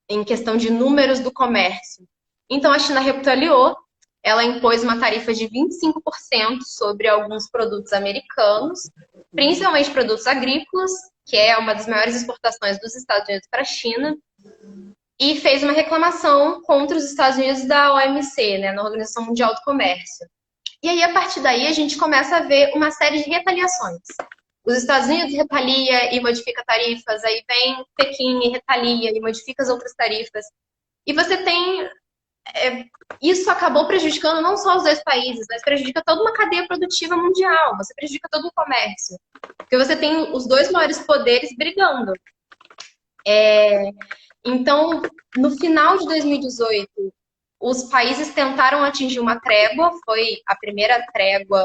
em questão de números do comércio. Então a China retaliou, ela impôs uma tarifa de 25% sobre alguns produtos americanos, principalmente produtos agrícolas, que é uma das maiores exportações dos Estados Unidos para a China, e fez uma reclamação contra os Estados Unidos da OMC, né, na Organização Mundial do Comércio. E aí, a partir daí, a gente começa a ver uma série de retaliações. Os Estados Unidos retalia e modifica tarifas, aí vem Pequim e retalia e modifica as outras tarifas. E você tem... isso acabou prejudicando não só os dois países, mas prejudica toda uma cadeia produtiva mundial, você prejudica todo o comércio. Porque você tem os dois maiores poderes brigando. Então, no final de 2018, os países tentaram atingir uma trégua, foi a primeira trégua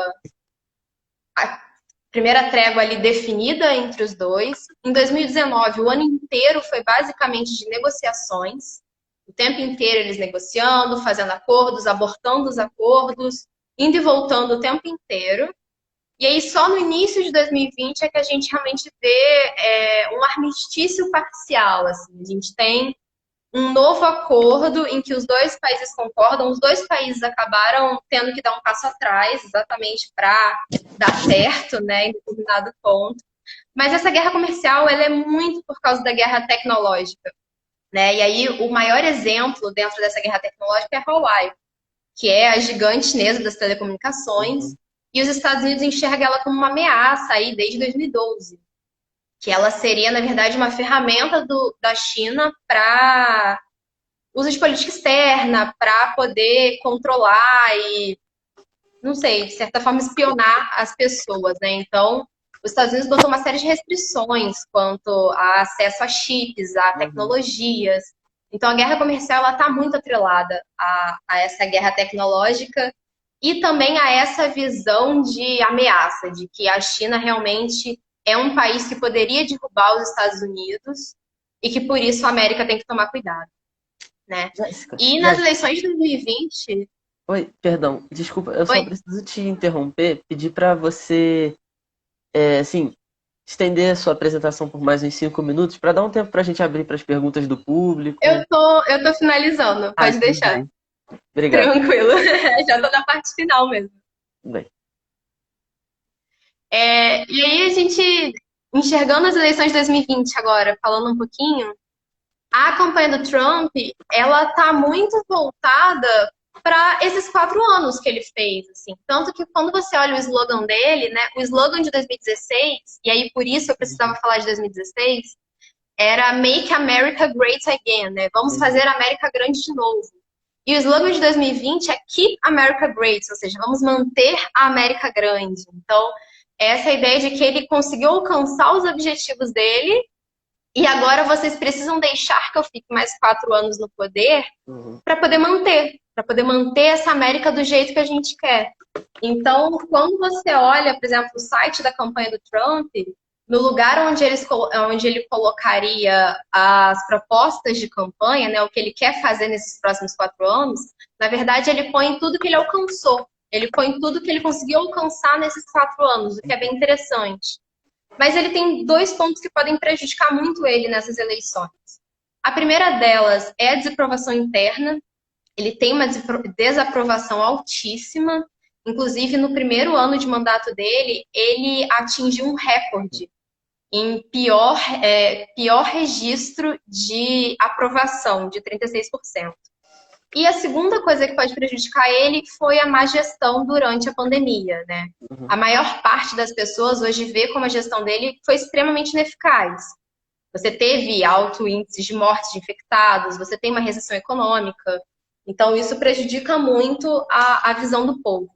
ali definida entre os dois. Em 2019, o ano inteiro foi basicamente de negociações, o tempo inteiro eles negociando, fazendo acordos, abortando os acordos, indo e voltando o tempo inteiro. E aí, só no início de 2020 é que a gente realmente vê um armistício parcial. Assim. A gente tem um novo acordo em que os dois países concordam, os dois países acabaram tendo que dar um passo atrás, exatamente para dar certo, né, em determinado ponto. Mas essa guerra comercial, ela é muito por causa da guerra tecnológica, né? E aí o maior exemplo dentro dessa guerra tecnológica é a Huawei, que é a gigante chinesa das telecomunicações, e os Estados Unidos enxergam ela como uma ameaça aí desde 2012. Que ela seria, na verdade, uma ferramenta da China para uso de política externa, para poder controlar e, não sei, de certa forma, espionar as pessoas, né? Então, os Estados Unidos botou uma série de restrições quanto a acesso a chips, a tecnologias. Então, a guerra comercial está muito atrelada a essa guerra tecnológica e também a essa visão de ameaça, de que a China realmente é um país que poderia derrubar os Estados Unidos e que, por isso, a América tem que tomar cuidado, né? Jéssica, E nas eleições de 2020... oi, perdão, desculpa, eu só Oi? preciso te interromper, pedir para você, assim, estender a sua apresentação por mais uns 5 minutos, para dar um tempo para a gente abrir para as perguntas do público. Eu tô finalizando, Ah, pode tudo deixar. bem. Obrigado. Tranquilo. Já tô na parte final mesmo. Tudo bem. E aí a gente, enxergando as eleições de 2020 agora, falando um pouquinho, a campanha do Trump, ela tá muito voltada para esses 4 anos que ele fez, assim. Tanto que quando você olha o slogan dele, né, o slogan de 2016, e aí por isso eu precisava falar de 2016, era Make America Great Again, né? Vamos fazer a América grande de novo. E o slogan de 2020 é Keep America Great, ou seja, vamos manter a América grande. Então, essa ideia de que ele conseguiu alcançar os objetivos dele e agora vocês precisam deixar que eu fique mais 4 anos no poder para poder manter essa América do jeito que a gente quer. Então, quando você olha, por exemplo, o site da campanha do Trump, no lugar onde ele colocaria as propostas de campanha, né, o que ele quer fazer nesses próximos 4 anos, na verdade, ele põe tudo que ele alcançou. Ele põe tudo que ele conseguiu alcançar nesses 4 anos, o que é bem interessante. Mas ele tem 2 pontos que podem prejudicar muito ele nessas eleições. A primeira delas é a desaprovação interna. Ele tem uma desaprovação altíssima. Inclusive, no primeiro ano de mandato dele, ele atingiu um recorde em pior registro de aprovação, de 36%. E a segunda coisa que pode prejudicar ele foi a má gestão durante a pandemia, né? A maior parte das pessoas hoje vê como a gestão dele foi extremamente ineficaz. Você teve alto índice de mortes de infectados, você tem uma recessão econômica, então isso prejudica muito a visão do povo.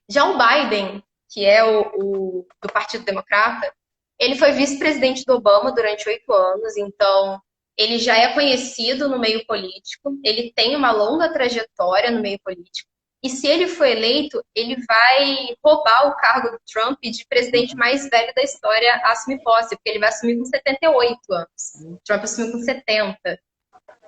Já o Biden, que é do Partido Democrata, ele foi vice-presidente do Obama durante 8 anos, então ele já é conhecido no meio político, ele tem uma longa trajetória no meio político, e se ele for eleito, ele vai roubar o cargo do Trump de presidente mais velho da história a assumir posse, porque ele vai assumir com 78 anos. Trump assumiu com 70.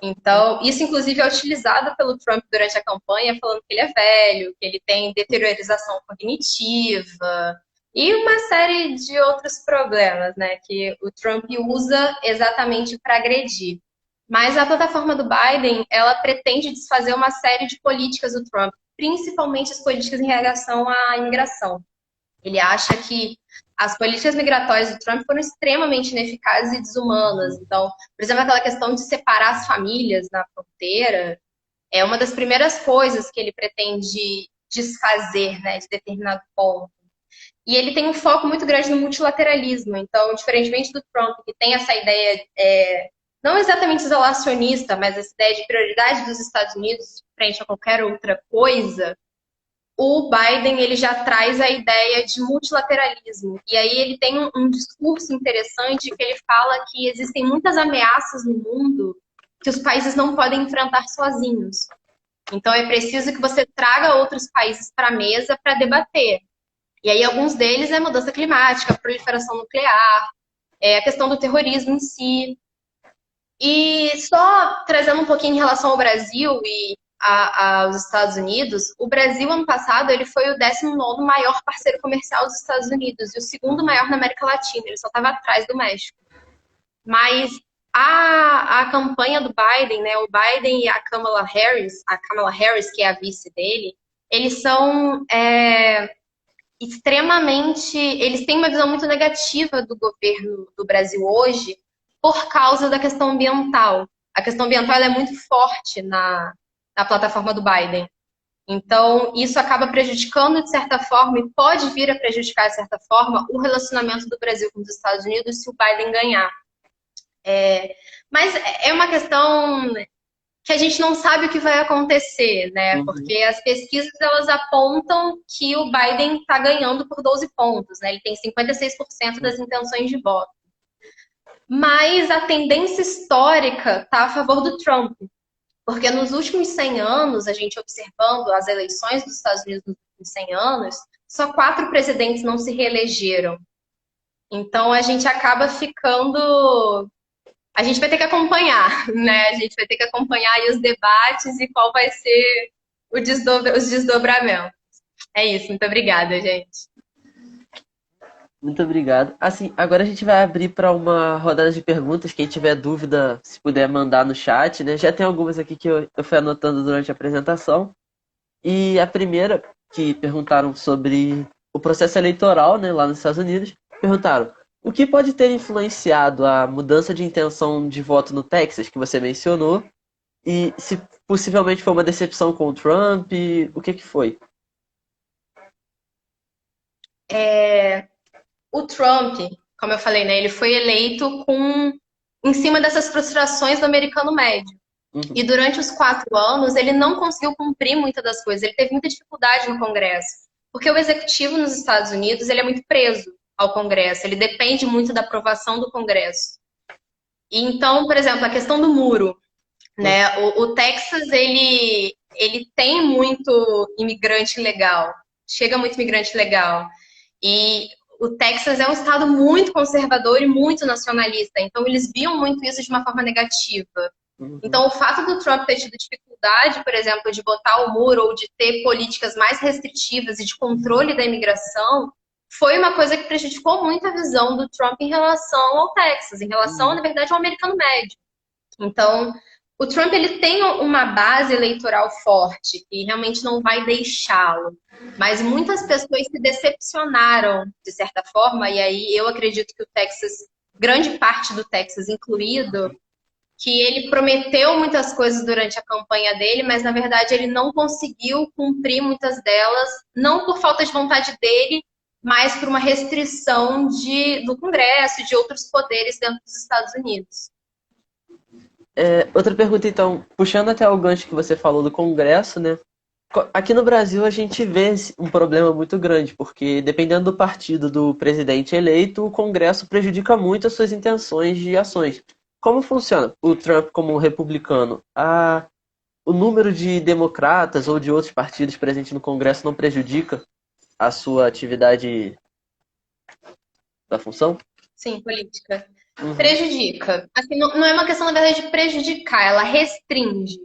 Então, isso inclusive é utilizado pelo Trump durante a campanha, falando que ele é velho, que ele tem deteriorização cognitiva, e uma série de outros problemas, né, que o Trump usa exatamente para agredir. Mas a plataforma do Biden, ela pretende desfazer uma série de políticas do Trump, principalmente as políticas em relação à imigração. Ele acha que as políticas migratórias do Trump foram extremamente ineficazes e desumanas. Então, por exemplo, aquela questão de separar as famílias na fronteira é uma das primeiras coisas que ele pretende desfazer, né, de determinado ponto. E ele tem um foco muito grande no multilateralismo. Então, diferentemente do Trump, que tem essa ideia, não exatamente isolacionista, mas essa ideia de prioridade dos Estados Unidos frente a qualquer outra coisa, o Biden ele já traz a ideia de multilateralismo. E aí ele tem um discurso interessante que ele fala que existem muitas ameaças no mundo que os países não podem enfrentar sozinhos. Então é preciso que você traga outros países para a mesa para debater. E aí alguns deles é a mudança climática, a proliferação nuclear, a questão do terrorismo em si. E só trazendo um pouquinho em relação ao Brasil e aos Estados Unidos, o Brasil, ano passado, ele foi o 19º maior parceiro comercial dos Estados Unidos e o segundo maior na América Latina, ele só estava atrás do México. Mas a campanha do Biden, né, o Biden e a Kamala Harris, que é a vice dele, eles são eles têm uma visão muito negativa do governo do Brasil hoje por causa da questão ambiental. A questão ambiental é muito forte na plataforma do Biden. Então, isso acaba prejudicando, de certa forma, e pode vir a prejudicar, de certa forma, o relacionamento do Brasil com os Estados Unidos se o Biden ganhar. Mas é uma questão que a gente não sabe o que vai acontecer, né? Porque as pesquisas, elas apontam que o Biden está ganhando por 12 pontos, né? Ele tem 56% das intenções de voto. mas a tendência histórica está a favor do Trump. Porque nos últimos 100 anos, a gente observando as eleições dos Estados Unidos nos últimos 100 anos, só 4 presidentes não se reelegeram. Então, a gente acaba ficando... A gente vai ter que acompanhar, né? A gente vai ter que acompanhar aí os debates e qual vai ser os desdobramentos. É isso, muito obrigada, gente. Muito obrigado. Assim, agora a gente vai abrir para uma rodada de perguntas. Quem tiver dúvida, se puder mandar no chat, né? Já tem algumas aqui que eu fui anotando durante a apresentação. E a primeira, que perguntaram sobre o processo eleitoral, né, lá nos Estados Unidos, perguntaram o que pode ter influenciado a mudança de intenção de voto no Texas, que você mencionou, e se possivelmente foi uma decepção com o Trump, o que foi? O Trump, como eu falei, né, ele foi eleito em cima dessas frustrações do americano médio. Uhum. E durante os 4 anos, ele não conseguiu cumprir muitas das coisas. Ele teve muita dificuldade no Congresso. Porque o executivo nos Estados Unidos, ele é muito preso ao Congresso. Ele depende muito da aprovação do Congresso. E então, por exemplo, a questão do muro, né? O Texas, ele tem muito imigrante legal. Chega muito imigrante legal. E o Texas é um estado muito conservador e muito nacionalista. Então, eles viam muito isso de uma forma negativa. Então, o fato do Trump ter tido dificuldade, por exemplo, de botar o muro ou de ter políticas mais restritivas e de controle da imigração, foi uma coisa que prejudicou muito a visão do Trump em relação ao Texas, em relação, na verdade, ao americano médio. Então, o Trump ele tem uma base eleitoral forte e realmente não vai deixá-lo. Mas muitas pessoas se decepcionaram, de certa forma, e aí eu acredito que o Texas, grande parte do Texas incluído, que ele prometeu muitas coisas durante a campanha dele, mas na verdade ele não conseguiu cumprir muitas delas, não por falta de vontade dele, mas por uma restrição do Congresso e de outros poderes dentro dos Estados Unidos. Outra pergunta, então, puxando até o gancho que você falou do Congresso, né? Aqui no Brasil a gente vê um problema muito grande, porque dependendo do partido do presidente eleito, o Congresso prejudica muito as suas intenções de ações. Como funciona o Trump como republicano? O número de democratas ou de outros partidos presentes no Congresso não prejudica a sua atividade da função? Sim, política. Prejudica. Assim, não é uma questão, na verdade, de prejudicar, ela restringe.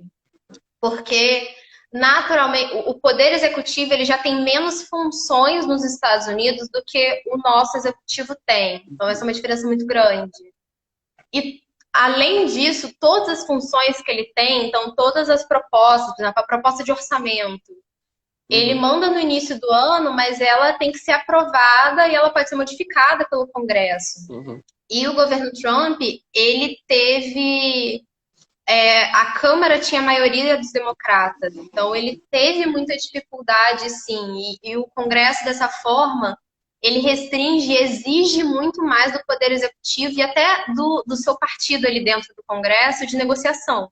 Porque, naturalmente, o poder executivo ele já tem menos funções nos Estados Unidos do que o nosso executivo tem. Então, essa é uma diferença muito grande. E, além disso, todas as funções que ele tem, então, todas as propostas, por exemplo, a proposta de orçamento, ele manda no início do ano, mas ela tem que ser aprovada e ela pode ser modificada pelo Congresso. E o governo Trump, ele teve... a Câmara tinha a maioria dos democratas, então ele teve muita dificuldade, sim. E o Congresso, dessa forma, ele restringe e exige muito mais do Poder Executivo e até do seu partido ali dentro do Congresso de negociação.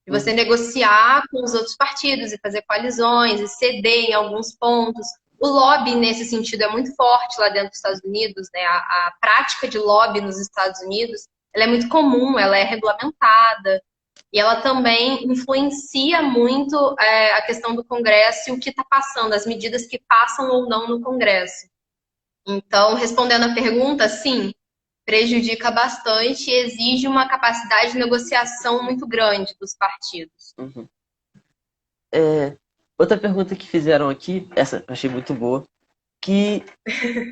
De você negociar com os outros partidos e fazer coalizões e ceder em alguns pontos. O lobby, nesse sentido, é muito forte lá dentro dos Estados Unidos, né? A prática de lobby nos Estados Unidos, ela é muito comum, ela é regulamentada. E ela também influencia muito a questão do Congresso e o que está passando, as medidas que passam ou não no Congresso. Então, respondendo a pergunta, sim, prejudica bastante e exige uma capacidade de negociação muito grande dos partidos. Outra pergunta que fizeram aqui, essa eu achei muito boa, que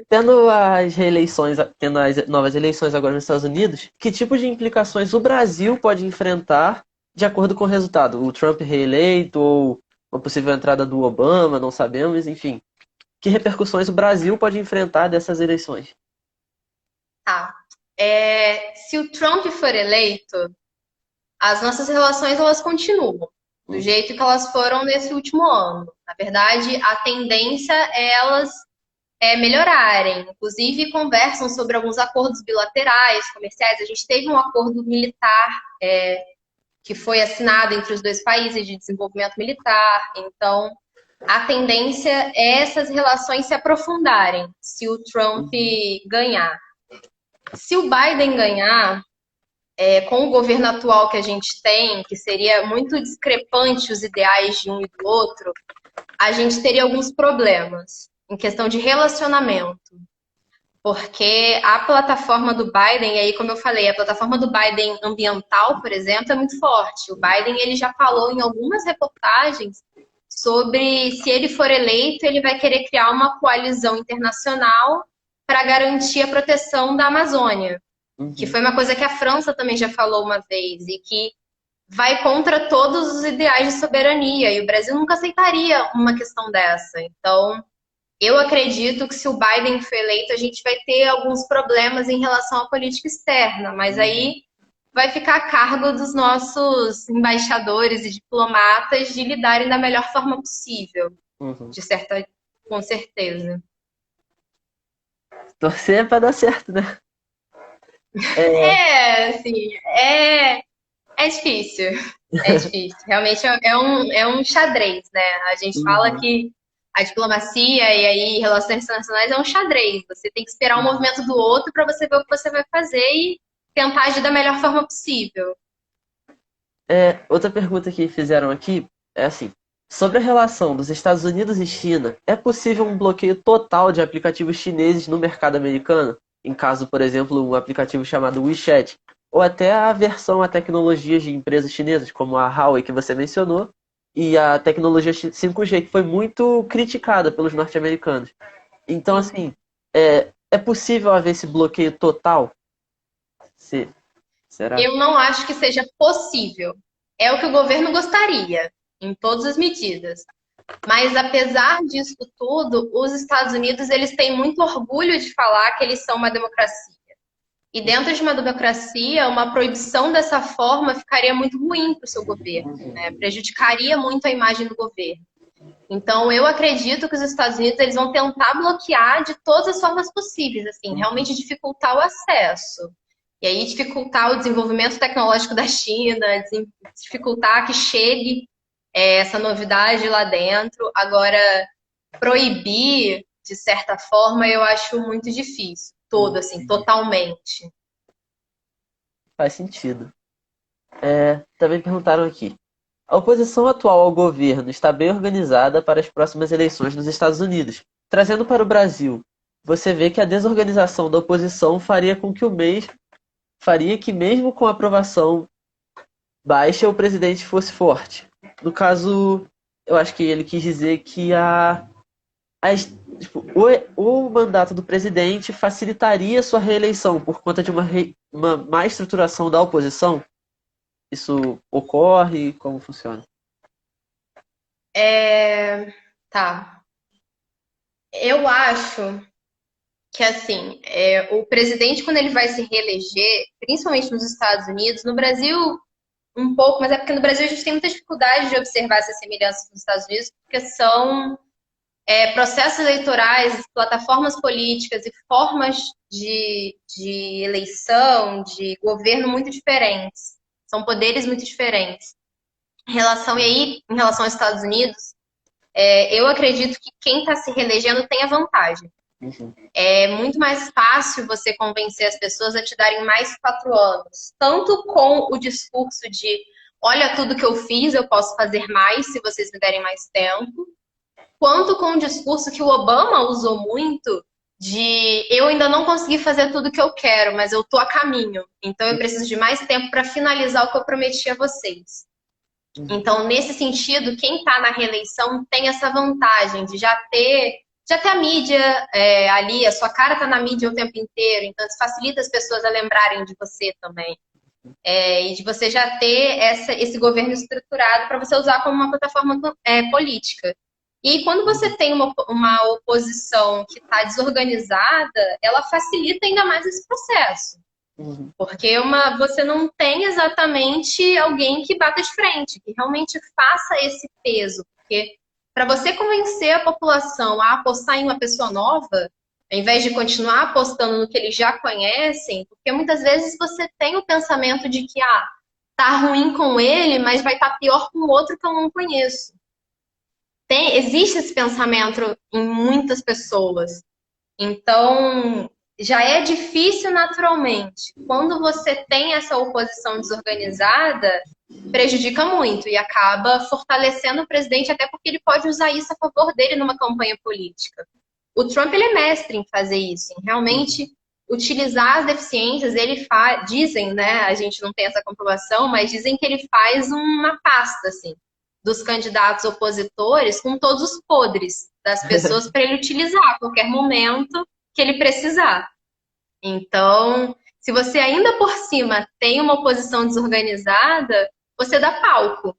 tendo as novas eleições agora nos Estados Unidos, que tipo de implicações o Brasil pode enfrentar de acordo com o resultado? O Trump reeleito ou uma possível entrada do Obama, não sabemos, enfim. Que repercussões o Brasil pode enfrentar dessas eleições? Tá. Se o Trump for eleito, as nossas relações elas continuam do jeito que elas foram nesse último ano. Na verdade, a tendência é elas melhorarem. Inclusive, conversam sobre alguns acordos bilaterais, comerciais. A gente teve um acordo militar que foi assinado entre os dois países de desenvolvimento militar. Então, a tendência é essas relações se aprofundarem se o Trump ganhar. Se o Biden ganhar, com o governo atual que a gente tem, que seria muito discrepante os ideais de um e do outro, a gente teria alguns problemas em questão de relacionamento. Porque a plataforma do Biden, e aí como eu falei, a plataforma do Biden ambiental, por exemplo, é muito forte. O Biden ele já falou em algumas reportagens sobre se ele for eleito, ele vai querer criar uma coalizão internacional para garantir a proteção da Amazônia, que Uhum. foi uma coisa que a França também já falou uma vez e que vai contra todos os ideais de soberania, e o Brasil nunca aceitaria uma questão dessa. Então, eu acredito que se o Biden for eleito, a gente vai ter alguns problemas em relação à política externa, mas Uhum. aí vai ficar a cargo dos nossos embaixadores e diplomatas de lidarem da melhor forma possível, Uhum. de certa, com certeza. Torcer pra dar certo, né? É, Assim, é difícil. É difícil. Realmente é um xadrez, né? A gente fala uhum. que a diplomacia e aí relações internacionais é um xadrez. Você tem que esperar o Uhum. movimento do outro para você ver o que você vai fazer e tentar agir da melhor forma possível. Outra pergunta que fizeram aqui é assim: sobre a relação dos Estados Unidos e China, é possível um bloqueio total de aplicativos chineses no mercado americano? Em caso, por exemplo, um aplicativo chamado WeChat, ou até a versão a tecnologias de empresas chinesas, como a Huawei que você mencionou, e a tecnologia 5G, que foi muito criticada pelos norte-americanos. Então, Sim. assim, é possível haver esse bloqueio total? Se, será? Eu não acho que seja possível. É o que o governo gostaria, em todas as medidas. Mas apesar disso tudo, os Estados Unidos eles têm muito orgulho de falar que eles são uma democracia. E dentro de uma democracia, uma proibição dessa forma ficaria muito ruim para o seu governo, né? Prejudicaria muito a imagem do governo. Então, eu acredito que os Estados Unidos eles vão tentar bloquear de todas as formas possíveis, assim, realmente dificultar o acesso. E aí dificultar o desenvolvimento tecnológico da China, dificultar que chegue essa novidade lá dentro. Agora, proibir, de certa forma, eu acho muito difícil. Todo, assim, totalmente. Faz sentido. Também perguntaram aqui. A oposição atual ao governo está bem organizada para as próximas eleições nos Estados Unidos. Trazendo para o Brasil, você vê que a desorganização da oposição faria que mesmo com a aprovação baixa o presidente fosse forte. No caso, eu acho que ele quis dizer que tipo, o mandato do presidente facilitaria sua reeleição por conta de uma má estruturação da oposição. Isso ocorre? Como funciona? Tá. Eu acho que, assim, o presidente, quando ele vai se reeleger, principalmente nos Estados Unidos, no Brasil um pouco, mas é porque no Brasil a gente tem muita dificuldade de observar essas semelhanças nos Estados Unidos, porque são processos eleitorais, plataformas políticas e formas de eleição, de governo muito diferentes. São poderes muito diferentes. Em relação aos Estados Unidos, eu acredito que quem está se reelegendo tem a vantagem. Uhum. É muito mais fácil você convencer as pessoas a te darem mais 4 anos. Tanto com o discurso de olha tudo que eu fiz, eu posso fazer mais se vocês me derem mais tempo, quanto com o discurso que o Obama usou muito de eu ainda não consegui fazer tudo que eu quero, mas eu tô a caminho. Então eu preciso de mais tempo para finalizar o que eu prometi a vocês. Então, nesse sentido, quem está na reeleição tem essa vantagem de já ter a mídia ali, a sua cara está na mídia o tempo inteiro, então isso facilita as pessoas a lembrarem de você também. E de você já ter esse governo estruturado para você usar como uma plataforma política. E aí, quando você tem uma oposição que está desorganizada, ela facilita ainda mais esse processo. Uhum. Porque você não tem exatamente alguém que bata de frente, que realmente faça esse peso. Porque para você convencer a população a apostar em uma pessoa nova, ao invés de continuar apostando no que eles já conhecem, porque muitas vezes você tem o pensamento de que tá ruim com ele, mas vai estar pior com o outro que eu não conheço. Existe esse pensamento em muitas pessoas. Então, já é difícil naturalmente. Quando você tem essa oposição desorganizada, prejudica muito e acaba fortalecendo o presidente, até porque ele pode usar isso a favor dele numa campanha política. O Trump, ele é mestre em fazer isso, em realmente utilizar as deficiências. Ele dizem, né, a gente não tem essa comprovação, mas dizem que ele faz uma pasta, assim, dos candidatos opositores com todos os podres das pessoas para ele utilizar a qualquer momento que ele precisar. Então, se você ainda por cima tem uma oposição desorganizada, você dá palco.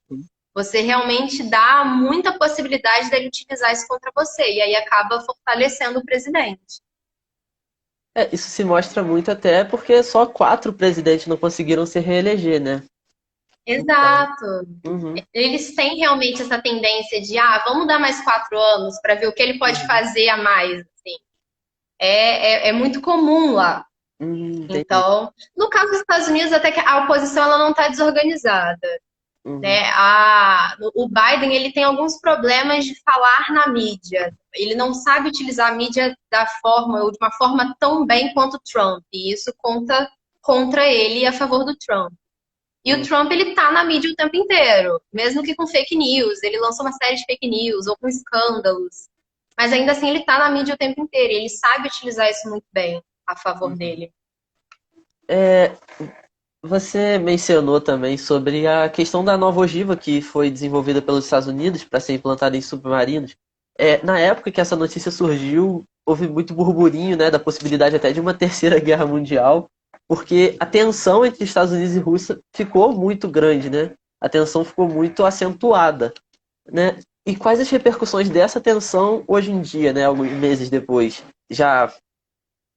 Você realmente dá muita possibilidade dele utilizar isso contra você. E aí acaba fortalecendo o presidente. Isso se mostra muito até porque só 4 presidentes não conseguiram se reeleger, né? Então, Exato. uhum, Eles têm realmente essa tendência de, vamos dar mais 4 anos para ver o que ele pode uhum, fazer a mais. Assim. É muito comum lá. entendi. Então, no caso dos Estados Unidos, até que a oposição ela não está desorganizada. Uhum, Né? O Biden ele tem alguns problemas de falar na mídia. Ele não sabe utilizar a mídia da forma ou de uma forma tão bem quanto o Trump. E isso conta contra ele e a favor do Trump. E o uhum. Trump ele tá na mídia o tempo inteiro, mesmo que com fake news. Ele lançou uma série de fake news ou com escândalos. Mas ainda assim ele tá na mídia o tempo inteiro. E ele sabe utilizar isso muito bem a favor Uhum. dele. É, você mencionou também sobre a questão da nova ogiva que foi desenvolvida pelos Estados Unidos para ser implantada em submarinos. Na época que essa notícia surgiu, houve muito burburinho, né, da possibilidade até de uma terceira guerra mundial, porque a tensão entre Estados Unidos e Rússia ficou muito grande, né? A tensão ficou muito acentuada, né? E quais as repercussões dessa tensão hoje em dia, né, alguns meses depois? Já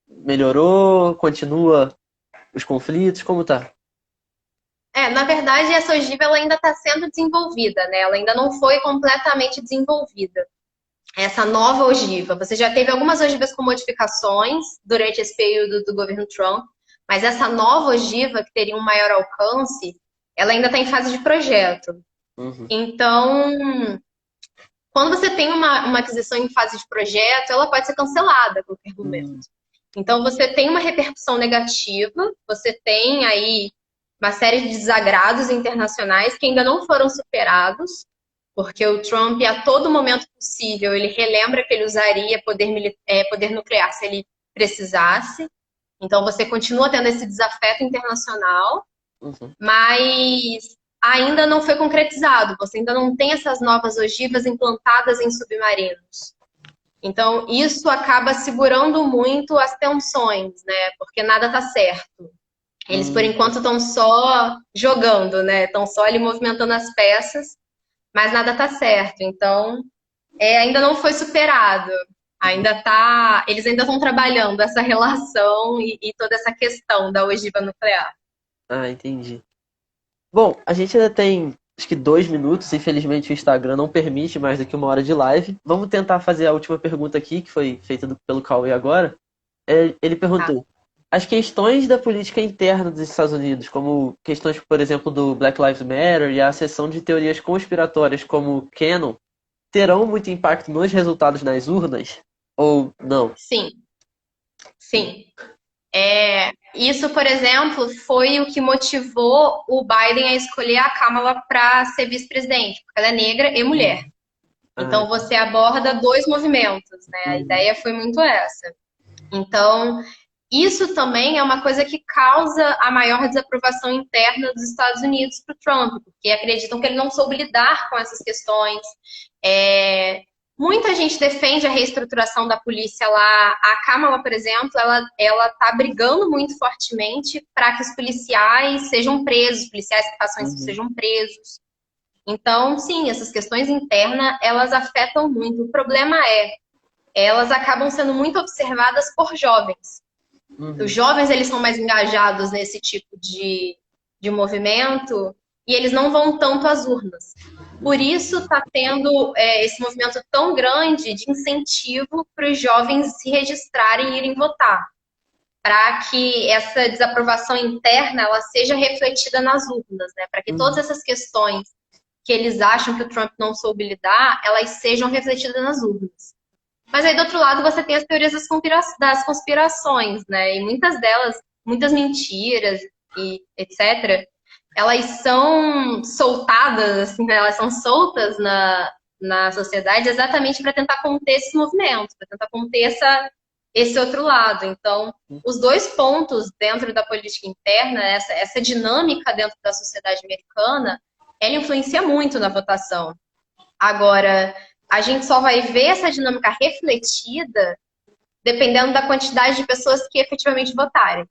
melhorou? Continua os conflitos? Como tá? Na verdade, essa ogiva ela ainda está sendo desenvolvida, né? Ela ainda não foi completamente desenvolvida. Essa nova ogiva. Você já teve algumas ogivas com modificações durante esse período do governo Trump, mas essa nova ogiva, que teria um maior alcance, ela ainda está em fase de projeto. Uhum, Então, quando você tem uma aquisição em fase de projeto, ela pode ser cancelada a qualquer momento. uhum, Então, você tem uma repercussão negativa, você tem aí uma série de desagrados internacionais que ainda não foram superados, porque o Trump, a todo momento possível, ele relembra que ele usaria poder nuclear se ele precisasse. Então, você continua tendo esse desafeto internacional, uhum. mas ainda não foi concretizado. Você ainda não tem essas novas ogivas implantadas em submarinos. Então, isso acaba segurando muito as tensões, né? Porque nada está certo. Eles, por enquanto, estão só jogando, né? Estão só ali movimentando as peças, mas nada está certo. Então, ainda não foi superado. Eles ainda estão trabalhando essa relação e toda essa questão da ogiva nuclear. Ah, entendi. Bom, a gente ainda tem acho que 2 minutos. Infelizmente o Instagram não permite mais do que 1 hora de live. Vamos tentar fazer a última pergunta aqui, que foi feita pelo Cauê agora. Ele Tá? perguntou: as questões da política interna dos Estados Unidos, como questões, por exemplo, do Black Lives Matter e a seção de teorias conspiratórias como Canon, terão muito impacto nos resultados nas urnas? Ou não? Sim, sim. Isso, por exemplo, foi o que motivou o Biden a escolher a Kamala para ser vice-presidente, porque ela é negra e mulher. Ah, Então, você aborda dois movimentos, né? A uhum, ideia foi muito essa. Então, isso também é uma coisa que causa a maior desaprovação interna dos Estados Unidos para o Trump, porque acreditam que ele não soube lidar com essas questões. Muita gente defende a reestruturação da polícia lá. A Kamala, por exemplo, ela está brigando muito fortemente para que os policiais sejam presos, policiais que façam isso uhum, sejam presos. Então, sim, essas questões internas, elas afetam muito. O problema elas acabam sendo muito observadas por jovens. Os uhum, jovens, eles são mais engajados nesse tipo de movimento e eles não vão tanto às urnas. Por isso está tendo esse movimento tão grande de incentivo para os jovens se registrarem e irem votar, para que essa desaprovação interna ela seja refletida nas urnas, né? Para que todas uhum. essas questões que eles acham que o Trump não soube lidar, elas sejam refletidas nas urnas. Mas aí do outro lado você tem as teorias das conspirações, né? E muitas delas, muitas mentiras e etc., elas são soltadas, assim, né? Elas são soltas na sociedade exatamente para tentar conter esses movimentos, para tentar conter esse outro lado. Então, os dois pontos dentro da política interna, essa dinâmica dentro da sociedade americana, ela influencia muito na votação. Agora, a gente só vai ver essa dinâmica refletida dependendo da quantidade de pessoas que efetivamente votarem.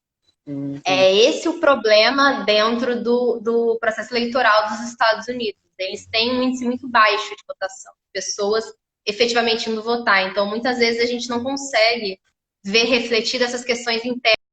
É esse o problema dentro do processo eleitoral dos Estados Unidos. Eles têm um índice muito baixo de votação, pessoas efetivamente indo votar. Então, muitas vezes a gente não consegue ver refletidas essas questões internas